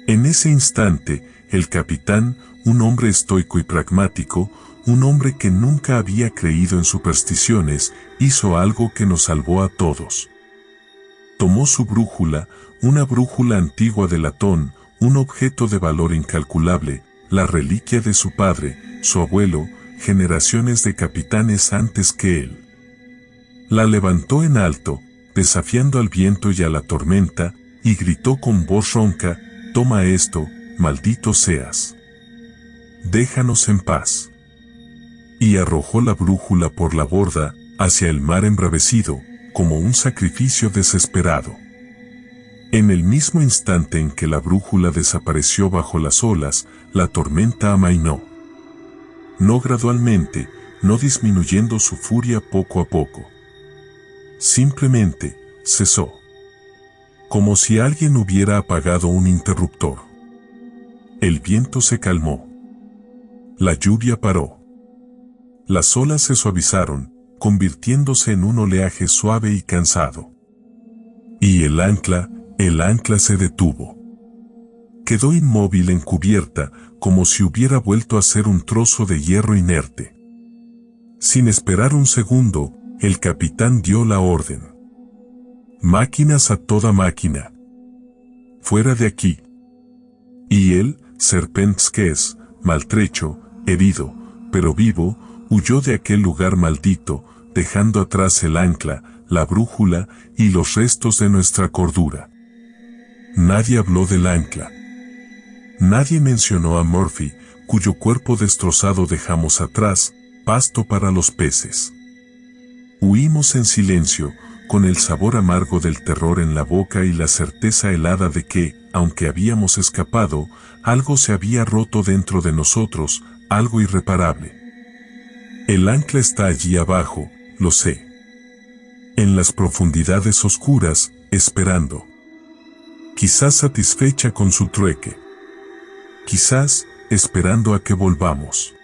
En ese instante, el capitán, un hombre estoico y pragmático, un hombre que nunca había creído en supersticiones, hizo algo que nos salvó a todos. Tomó su brújula, una brújula antigua de latón, un objeto de valor incalculable, la reliquia de su padre, su abuelo, generaciones de capitanes antes que él. La levantó en alto, desafiando al viento y a la tormenta, y gritó con voz ronca: «Toma esto, maldito seas. Déjanos en paz». Y arrojó la brújula por la borda, hacia el mar embravecido, como un sacrificio desesperado. En el mismo instante en que la brújula desapareció bajo las olas, la tormenta amainó. No gradualmente, no disminuyendo su furia poco a poco. Simplemente, cesó. Como si alguien hubiera apagado un interruptor. El viento se calmó. La lluvia paró. Las olas se suavizaron, convirtiéndose en un oleaje suave y cansado. Y el ancla se detuvo. Quedó inmóvil en cubierta, como si hubiera vuelto a ser un trozo de hierro inerte. Sin esperar un segundo, el capitán dio la orden. «Máquinas a toda máquina. Fuera de aquí». Y él, Serpentskes, maltrecho, herido, pero vivo, huyó de aquel lugar maldito, dejando atrás el ancla, la brújula y los restos de nuestra cordura. Nadie habló del ancla. Nadie mencionó a Murphy, cuyo cuerpo destrozado dejamos atrás, pasto para los peces. Huimos en silencio, con el sabor amargo del terror en la boca y la certeza helada de que, aunque habíamos escapado, algo se había roto dentro de nosotros, algo irreparable. El ancla está allí abajo, lo sé. En las profundidades oscuras, esperando. Quizás satisfecha con su trueque. Quizás, esperando a que volvamos.